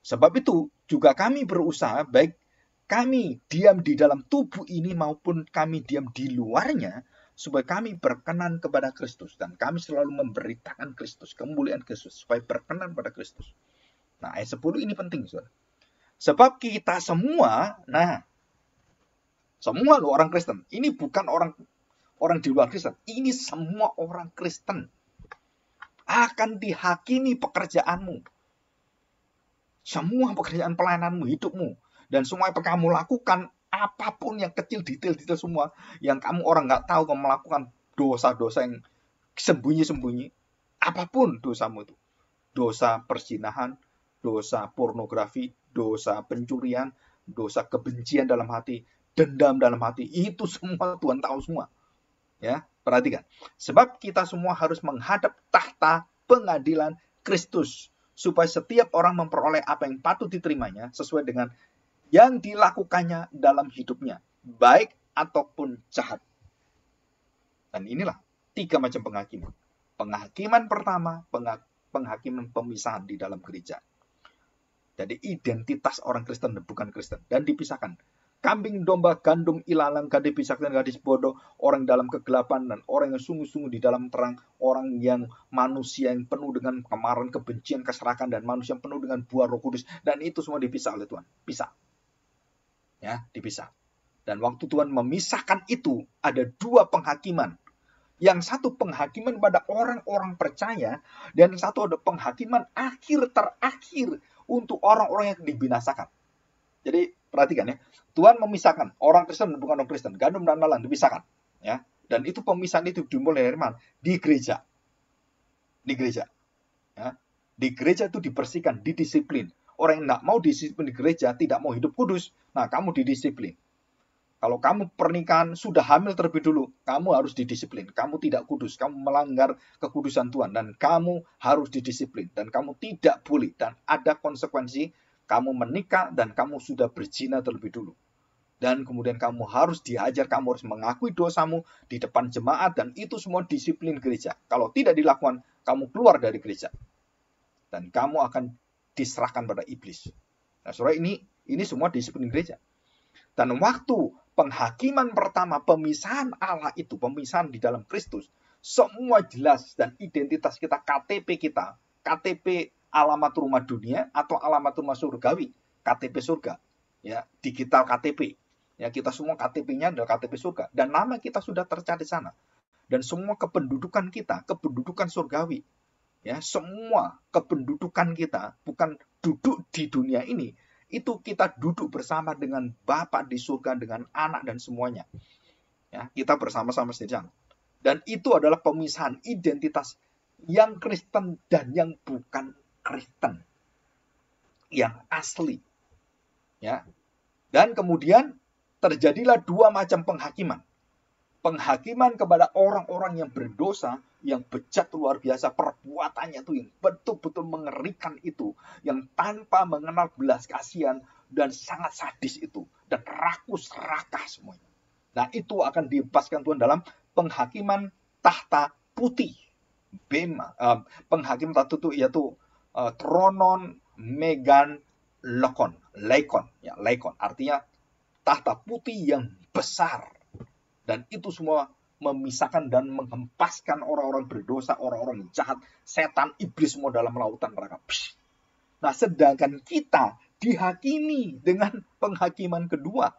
Sebab itu juga kami berusaha, baik kami diam di dalam tubuh ini maupun kami diam di luarnya, supaya kami berkenan kepada Kristus. Dan kami selalu memberitakan Kristus, kemuliaan Kristus, supaya berkenan pada Kristus. Nah, ayat 10 ini penting, saudara. Sebab kita semua, semua loh orang Kristen. Ini bukan orang di luar Kristen. Ini semua orang Kristen. Akan dihakimi pekerjaanmu. Semua pekerjaan pelayananmu, hidupmu. Dan semua yang kamu lakukan, apapun yang kecil, detail-detail semua. Yang kamu orang nggak tahu, kamu melakukan dosa-dosa yang sembunyi-sembunyi. Apapun dosamu itu. Dosa perzinahan, dosa pornografi, dosa pencurian, dosa kebencian dalam hati, dendam dalam hati, itu semua Tuhan tahu semua. Ya, perhatikan. Sebab kita semua harus menghadap tahta pengadilan Kristus, supaya setiap orang memperoleh apa yang patut diterimanya sesuai dengan yang dilakukannya dalam hidupnya, baik ataupun jahat. Dan inilah 3 macam penghakiman. Penghakiman pertama, penghakiman pemisahan di dalam gereja. Jadi identitas orang Kristen dan bukan Kristen. Dan dipisahkan. Kambing, domba, gandum, ilalang, gadis bijak dan gadis bodoh, orang dalam kegelapan dan orang yang sungguh-sungguh di dalam terang, orang yang manusia yang penuh dengan kemarahan, kebencian, keserakahan, dan manusia yang penuh dengan buah Roh Kudus. Dan itu semua dipisah oleh Tuhan. Pisah. Ya, dipisah. Dan waktu Tuhan memisahkan itu, ada 2 penghakiman Yang satu penghakiman pada orang-orang percaya, dan yang satu ada penghakiman akhir terakhir untuk orang-orang yang dibinasakan. Jadi perhatikan ya, Tuhan memisahkan orang Kristen dan bukan orang Kristen, gandum dan malang dipisahkan, ya. Dan itu pemisahan itu dimulai dari mana? Di gereja, ya. Di gereja itu dibersihkan, didisiplin. Orang yang tidak mau disiplin di gereja, tidak mau hidup kudus, nah kamu didisiplin. Kalau kamu pernikahan sudah hamil terlebih dulu, kamu harus didisiplin. Kamu tidak kudus, kamu melanggar kekudusan Tuhan, dan kamu harus didisiplin. Dan kamu tidak boleh, dan ada konsekuensi, kamu menikah dan kamu sudah berzina terlebih dulu. Dan kemudian kamu harus diajar, kamu harus mengakui dosamu di depan jemaat, dan itu semua disiplin gereja. Kalau tidak dilakukan, kamu keluar dari gereja. Dan kamu akan diserahkan pada iblis. Nah, saudara, ini semua disiplin gereja. Dan waktu penghakiman pertama, pemisahan Allah itu, pemisahan di dalam Kristus, semua jelas dan identitas kita, KTP alamat rumah dunia atau alamat rumah surgawi, KTP surga, ya, digital KTP. Ya, kita semua KTP-nya adalah KTP surga, dan nama kita sudah tercatat di sana. Dan semua kependudukan kita, kependudukan surgawi. Ya, semua kependudukan kita bukan duduk di dunia ini, itu kita duduk bersama dengan Bapa di surga, dengan anak dan semuanya. Ya, kita bersama-sama di sana. Dan itu adalah pemisahan identitas yang Kristen dan yang bukan Kristen, yang asli. Ya. Dan kemudian terjadilah dua macam penghakiman. Penghakiman kepada orang-orang yang berdosa, yang bejat luar biasa, perbuatannya itu yang betul-betul mengerikan itu, yang tanpa mengenal belas kasihan dan sangat sadis itu, dan rakus serakah semuanya. Nah, itu akan dibebaskan Tuhan dalam penghakiman tahta putih, bema. Penghakiman tahta itu yaitu tronon megan lekon, ya, lekon, artinya tahta putih yang besar. Dan itu semua memisahkan dan menghempaskan orang-orang berdosa, orang-orang jahat, setan, iblis semua dalam lautan neraka. Nah, sedangkan kita dihakimi dengan penghakiman kedua.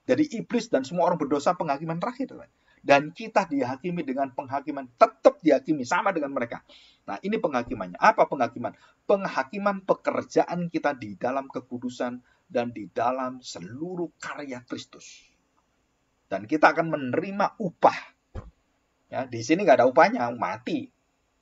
Jadi iblis dan semua orang berdosa penghakiman terakhir. Dan kita dihakimi dengan penghakiman, tetap dihakimi sama dengan mereka. Nah, ini penghakimannya. Apa penghakiman? Penghakiman pekerjaan kita di dalam kekudusan dan di dalam seluruh karya Kristus. Dan kita akan menerima upah. Ya, di sini nggak ada upahnya, mati.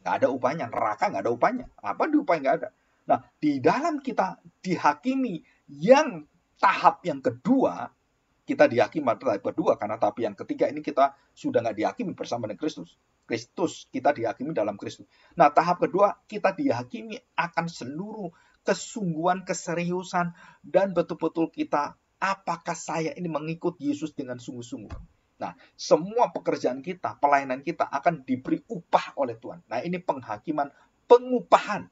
Nggak ada upahnya, neraka nggak ada upahnya. Apa diupah nggak ada. Nah, di dalam kita dihakimi yang tahap yang kedua, kita dihakimi pada tahap kedua, karena tahap yang ketiga ini kita sudah nggak dihakimi bersama dengan Kristus. Kristus, kita dihakimi dalam Kristus. Nah, tahap kedua, kita dihakimi akan seluruh kesungguhan, keseriusan, dan betul-betul kita, apakah saya ini mengikut Yesus dengan sungguh-sungguh. Nah, semua pekerjaan kita, pelayanan kita akan diberi upah oleh Tuhan. Nah, ini penghakiman, pengupahan.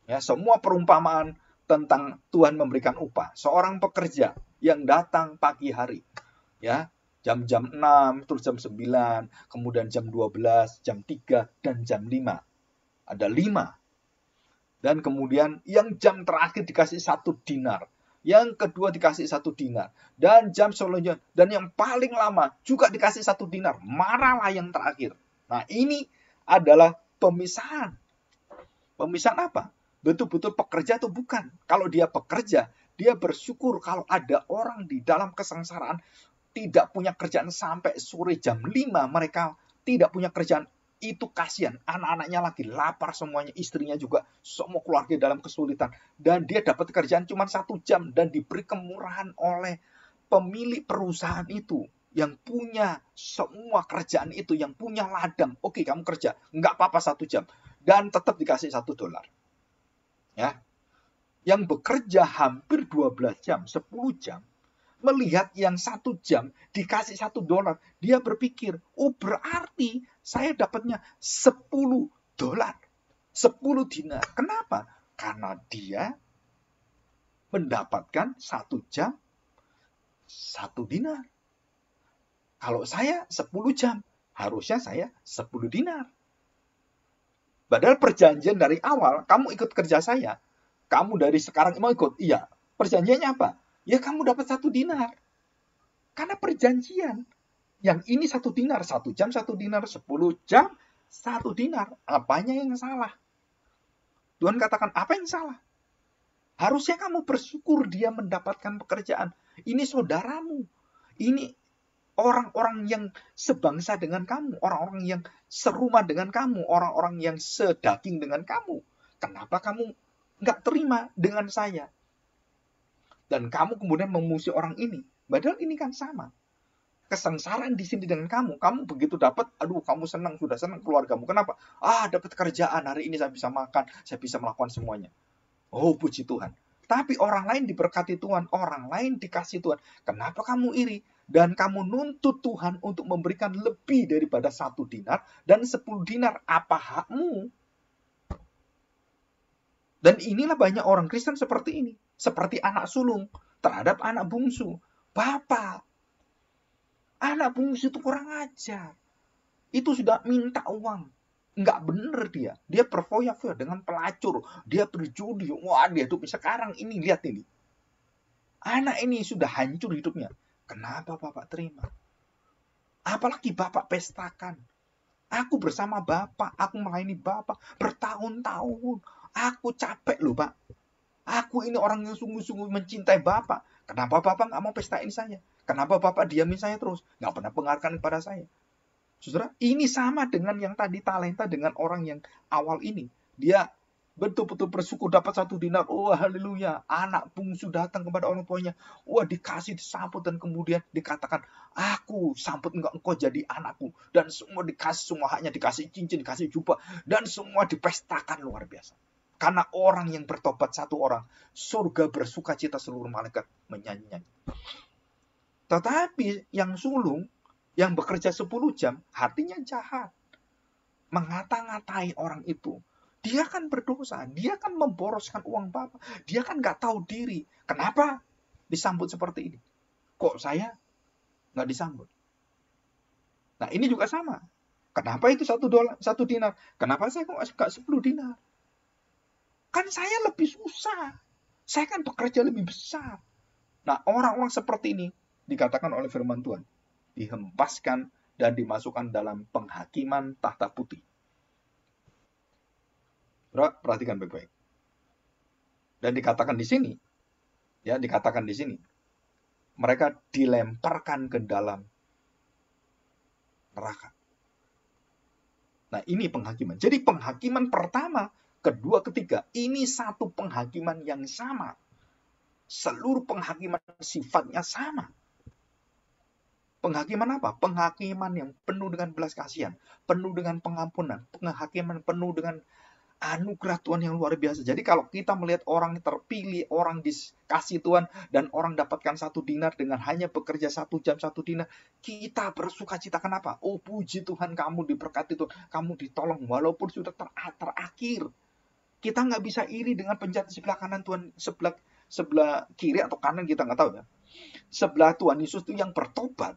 Ya, semua perumpamaan tentang Tuhan memberikan upah. Seorang pekerja yang datang pagi hari, ya, jam-jam 6, terus jam 9, kemudian jam 12, jam 3, dan jam 5. Ada 5. Dan kemudian yang jam terakhir dikasih 1 dinar. Yang kedua dikasih 1 dinar. Dan jam selanjutnya, dan yang paling lama juga dikasih 1 dinar. Marahlah yang terakhir. Nah, ini adalah pemisahan. Pemisahan apa? Betul-betul pekerja atau bukan. Kalau dia pekerja, dia bersyukur kalau ada orang di dalam kesengsaraan tidak punya kerjaan sampai sore jam 5. Mereka tidak punya kerjaan. Itu kasihan, anak-anaknya lagi lapar semuanya, istrinya juga, semua keluarga dalam kesulitan. Dan dia dapat kerjaan cuma 1 jam dan diberi kemurahan oleh pemilik perusahaan itu. Yang punya semua kerjaan itu, yang punya ladang. Oke, kamu kerja, nggak apa-apa 1 jam. Dan tetap dikasih $1. Ya. Yang bekerja hampir 12 jam, 10 jam, melihat yang 1 jam dikasih $1, dia berpikir, oh berarti saya dapatnya $10, 10 dinar. Kenapa? Karena dia mendapatkan 1 jam 1 dinar. Kalau saya 10 jam, harusnya saya 10 dinar. Padahal perjanjian dari awal, kamu ikut kerja saya, kamu dari sekarang mau ikut, iya. Perjanjiannya apa? Ya kamu dapat 1 dinar. Karena perjanjian. Yang ini 1 dinar, 1 jam 1 dinar, 10 jam 1 dinar. Apanya yang salah? Tuhan katakan, apa yang salah? Harusnya kamu bersyukur dia mendapatkan pekerjaan. Ini saudaramu. Ini orang-orang yang sebangsa dengan kamu. Orang-orang yang serumah dengan kamu. Orang-orang yang sedaging dengan kamu. Kenapa kamu nggak terima dengan saya? Dan kamu kemudian memuji orang ini. Padahal ini kan sama. Kesengsaraan di sini dengan kamu. Kamu begitu dapat, aduh kamu senang, sudah senang keluargamu. Kenapa? Dapat kerjaan, hari ini saya bisa makan, saya bisa melakukan semuanya. Oh, puji Tuhan. Tapi orang lain diberkati Tuhan, orang lain dikasih Tuhan. Kenapa kamu iri? Dan kamu nuntut Tuhan untuk memberikan lebih daripada 1 dinar dan 10 dinar. Apa hakmu? Dan inilah banyak orang Kristen seperti ini. Seperti anak sulung terhadap anak bungsu. Bapak, anak bungsu itu kurang ajar. Itu sudah minta uang. Nggak bener dia. Dia berfoya-foya dengan pelacur. Dia berjudi. Wah, dia hidup sekarang ini. Lihat ini. Anak ini sudah hancur hidupnya. Kenapa Bapak terima? Apalagi Bapak pestakan. Aku bersama Bapak. Aku melayani Bapak bertahun-tahun. Aku capek loh, Pak. Aku ini orang yang sungguh-sungguh mencintai Bapak. Kenapa Bapak nggak mau pestain saya? Kenapa Bapak diamin saya terus? Nggak pernah penghargaan kepada saya. Saudara, ini sama dengan yang tadi talenta dengan orang yang awal ini. Dia betul-betul bersyukur dapat 1 dinar. Oh, haleluya. Anak bungsu datang kepada orang tuanya. Wah, dikasih, disambut, dan kemudian dikatakan, aku sambut engkau jadi anakku. Dan semua dikasih, semua haknya dikasih cincin, dikasih jubah. Dan semua dipestakan luar biasa. Karena orang yang bertobat 1 orang, surga bersuka cita, seluruh malaikat menyanyi-nyanyi. Tetapi yang sulung, yang bekerja 10 jam, hatinya jahat. Mengata-ngatai orang itu. Dia kan berdosa. Dia kan memboroskan uang Bapak. Dia kan nggak tahu diri. Kenapa disambut seperti ini? Kok saya nggak disambut? Nah, ini juga sama. Kenapa itu 1 dinar? Kenapa saya kok nggak 10 dinar? Kan saya lebih susah. Saya kan bekerja lebih besar. Nah, orang-orang seperti ini dikatakan oleh firman Tuhan, dihempaskan dan dimasukkan dalam penghakiman tahta putih. Perhatikan baik-baik. Dan dikatakan di sini, mereka dilemparkan ke dalam neraka. Nah, ini penghakiman. Jadi penghakiman pertama, kedua, ketiga, ini satu penghakiman yang sama. Seluruh penghakiman sifatnya sama. Penghakiman apa? Penghakiman yang penuh dengan belas kasihan, penuh dengan pengampunan, penghakiman penuh dengan anugerah Tuhan yang luar biasa. Jadi kalau kita melihat orang terpilih, orang dikasih Tuhan, dan orang dapatkan 1 dinar dengan hanya bekerja 1 jam 1 dinar, kita bersuka cita. Kenapa? Oh, puji Tuhan, kamu diberkati Tuhan, kamu ditolong walaupun sudah terakhir. Kita nggak bisa iri dengan penjahat di sebelah kanan Tuhan, sebelah kiri atau kanan, kita nggak tahu ya. Sebelah Tuhan Yesus itu yang bertobat.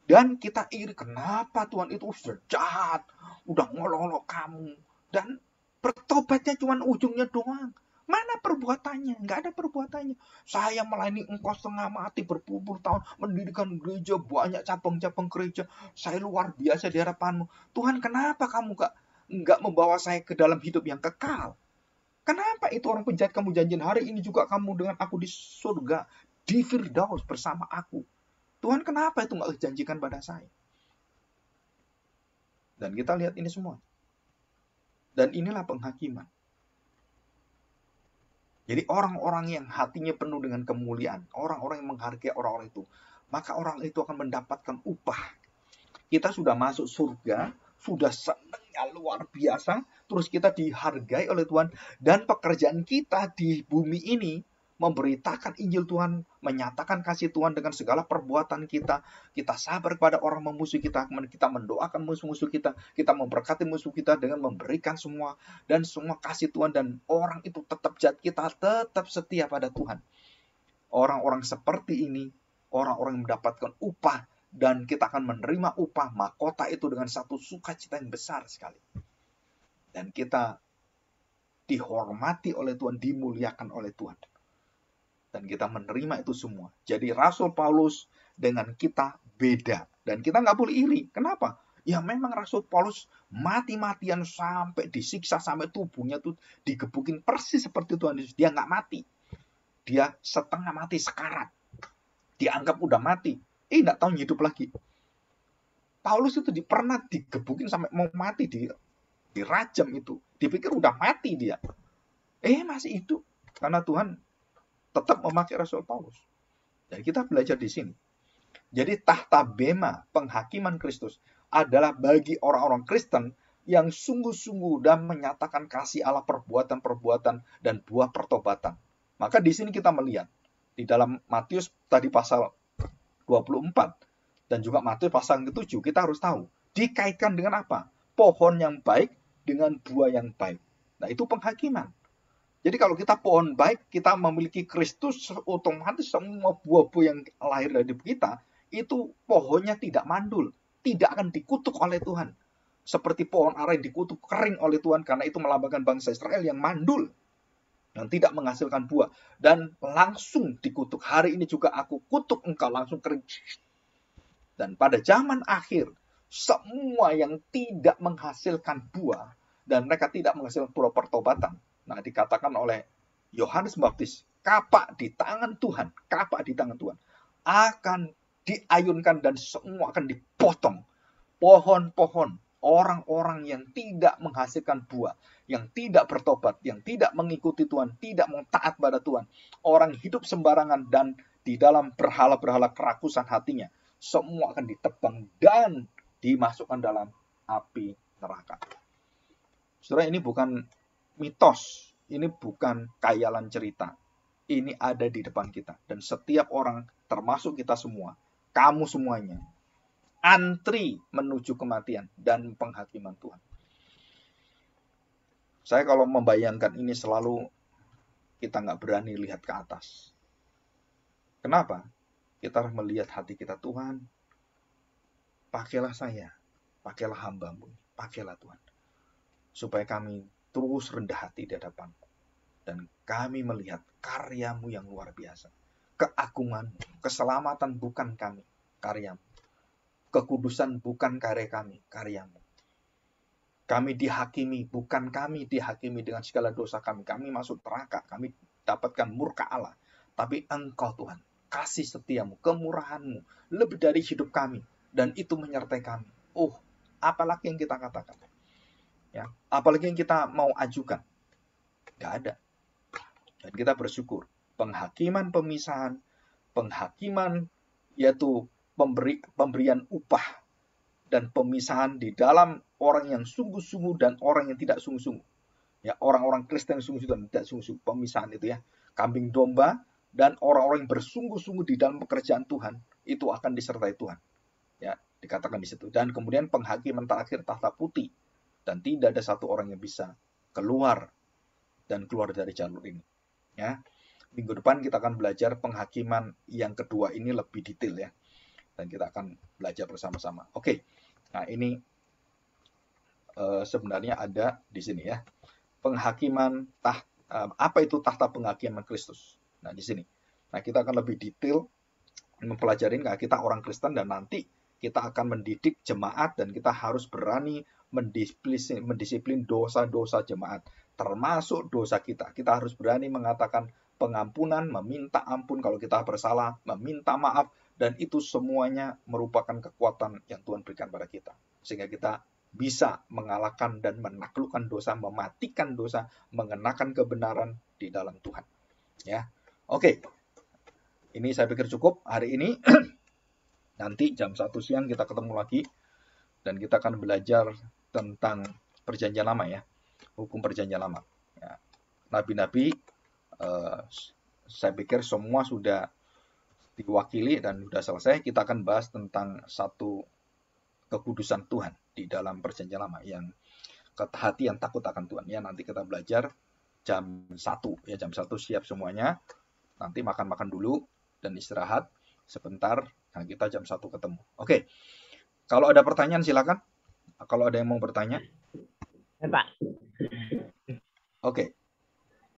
Dan kita iri, kenapa Tuhan itu sudah jahat, udah ngolok-ngolok kamu. Dan bertobatnya cuma ujungnya doang. Mana perbuatannya? Nggak ada perbuatannya. Saya melayani engkau setengah mati berpuluh-puluh tahun, mendirikan gereja, banyak cabang-cabang gereja. Saya luar biasa di hadapanmu. Tuhan, kenapa kamu nggak membawa saya ke dalam hidup yang kekal? Kenapa itu orang penjahat kamu janjiin hari ini juga kamu dengan aku di surga, di Firdaus bersama aku? Tuhan, kenapa itu nggak dijanjikan pada saya? Dan kita lihat ini semua. Dan inilah penghakiman. Jadi orang-orang yang hatinya penuh dengan kemuliaan, orang-orang yang menghargai orang-orang itu, maka orang itu akan mendapatkan upah. Kita sudah masuk surga, sudah senangnya luar biasa, terus kita dihargai oleh Tuhan, dan pekerjaan kita di bumi ini memberitakan Injil Tuhan, menyatakan kasih Tuhan dengan segala perbuatan kita. Kita sabar kepada orang memusuhi kita, kita mendoakan musuh-musuh kita memberkati musuh kita dengan memberikan semua, dan semua kasih Tuhan, dan orang itu tetap jahat, kita tetap setia pada Tuhan. Orang-orang seperti ini, orang-orang yang mendapatkan upah, dan kita akan menerima upah mahkota itu dengan satu sukacita yang besar sekali. Dan kita dihormati oleh Tuhan, dimuliakan oleh Tuhan. Dan kita menerima itu semua. Jadi Rasul Paulus dengan kita beda. Dan kita nggak boleh iri. Kenapa? Ya memang Rasul Paulus mati-matian sampai disiksa, sampai tubuhnya tuh digebukin persis seperti Tuhan Yesus. Dia nggak mati. Dia setengah mati sekarat. Dianggap udah mati. Nggak tahu hidup lagi. Paulus itu pernah digebukin sampai mau mati, dirajam itu. Dipikir udah mati dia. Masih hidup. Karena Tuhan tetap memakai Rasul Paulus. Dan kita belajar di sini. Jadi tahta bema penghakiman Kristus adalah bagi orang-orang Kristen yang sungguh-sungguh dan menyatakan kasih Allah, perbuatan-perbuatan dan buah pertobatan. Maka di sini kita melihat di dalam Matius tadi pasal 24 dan juga Matius pasal ke-7, kita harus tahu dikaitkan dengan apa? Pohon yang baik dengan buah yang baik. Nah, itu penghakiman. Jadi kalau kita pohon baik, kita memiliki Kristus, otomatis semua buah-buah yang lahir dari kita itu pohonnya tidak mandul, tidak akan dikutuk oleh Tuhan. Seperti pohon ara yang dikutuk kering oleh Tuhan karena itu melambangkan bangsa Israel yang mandul dan tidak menghasilkan buah. Dan langsung dikutuk. Hari ini juga aku kutuk engkau, langsung kering. Dan pada zaman akhir, semua yang tidak menghasilkan buah dan mereka tidak menghasilkan buah pertobatan. Nah, dikatakan oleh Yohanes Pembaptis, kapak di tangan Tuhan akan diayunkan dan semua akan dipotong. Pohon-pohon, orang-orang yang tidak menghasilkan buah, yang tidak bertobat, yang tidak mengikuti Tuhan, tidak mau taat pada Tuhan, orang hidup sembarangan dan di dalam berhala-berhala kerakusan hatinya, semua akan ditebang dan dimasukkan dalam api neraka. Saudara, ini bukan mitos, ini bukan khayalan cerita. Ini ada di depan kita. Dan setiap orang, termasuk kita semua, kamu semuanya, antri menuju kematian dan penghakiman Tuhan. Saya kalau membayangkan ini selalu kita nggak berani lihat ke atas. Kenapa? Kita harus melihat hati kita, Tuhan, pakailah saya, pakailah hamba-Mu, pakailah Tuhan. Supaya kami terus rendah hati di hadapan-Mu. Dan kami melihat karya-Mu yang luar biasa. Keagungan-Mu, keselamatan bukan kami, karya-Mu. Kekudusan bukan karya kami, karya-Mu. Kami dihakimi, bukan kami dihakimi dengan segala dosa kami. Kami masuk neraka, kami dapatkan murka Allah. Tapi Engkau Tuhan, kasih setiamu, kemurahan-Mu, lebih dari hidup kami. Dan itu menyertai kami. Apalagi yang kita katakan. Ya, apalagi yang kita mau ajukan. Gak ada. Dan kita bersyukur. Penghakiman pemisahan, penghakiman yaitu pemberian upah dan pemisahan di dalam orang yang sungguh-sungguh dan orang yang tidak sungguh-sungguh. Ya, orang-orang Kristen yang sungguh-sungguh dan tidak sungguh-sungguh, pemisahan itu ya. Kambing domba dan orang-orang yang bersungguh-sungguh di dalam pekerjaan Tuhan itu akan disertai Tuhan. Ya, dikatakan di situ. Dan kemudian penghakiman terakhir tahta putih, dan tidak ada satu orang yang bisa keluar dari jalur ini. Ya. Minggu depan kita akan belajar penghakiman yang kedua ini lebih detail ya. Dan kita akan belajar bersama-sama. Oke. Nah, ini sebenarnya ada di sini ya. Penghakiman apa itu tahta penghakiman Kristus? Nah, di sini. Nah, kita akan lebih detail mempelajari karena kita orang Kristen dan nanti kita akan mendidik jemaat dan kita harus berani mendisiplin dosa-dosa jemaat, termasuk dosa kita. Kita harus berani mengatakan pengampunan, meminta ampun kalau kita bersalah, meminta maaf, dan itu semuanya merupakan kekuatan yang Tuhan berikan pada kita. Sehingga kita bisa mengalahkan dan menaklukkan dosa, mematikan dosa, mengenakan kebenaran di dalam Tuhan. Ya, oke. Ini saya pikir cukup hari ini. Nanti jam 1 siang kita ketemu lagi. Dan kita akan belajar tentang perjanjian lama ya. Hukum perjanjian lama. Ya. Nabi-nabi, saya pikir semua sudah diwakili dan sudah selesai. Kita akan bahas tentang satu kekudusan Tuhan di dalam perjanjian lama. Yang hati yang takut akan Tuhan. Ya, nanti kita belajar jam 1. Ya, jam 1 siap semuanya. Nanti makan-makan dulu dan istirahat sebentar. Nah, kita jam 1 ketemu. Oke. Kalau ada pertanyaan silakan. Kalau ada yang mau bertanya. Ya, Pak. Oke.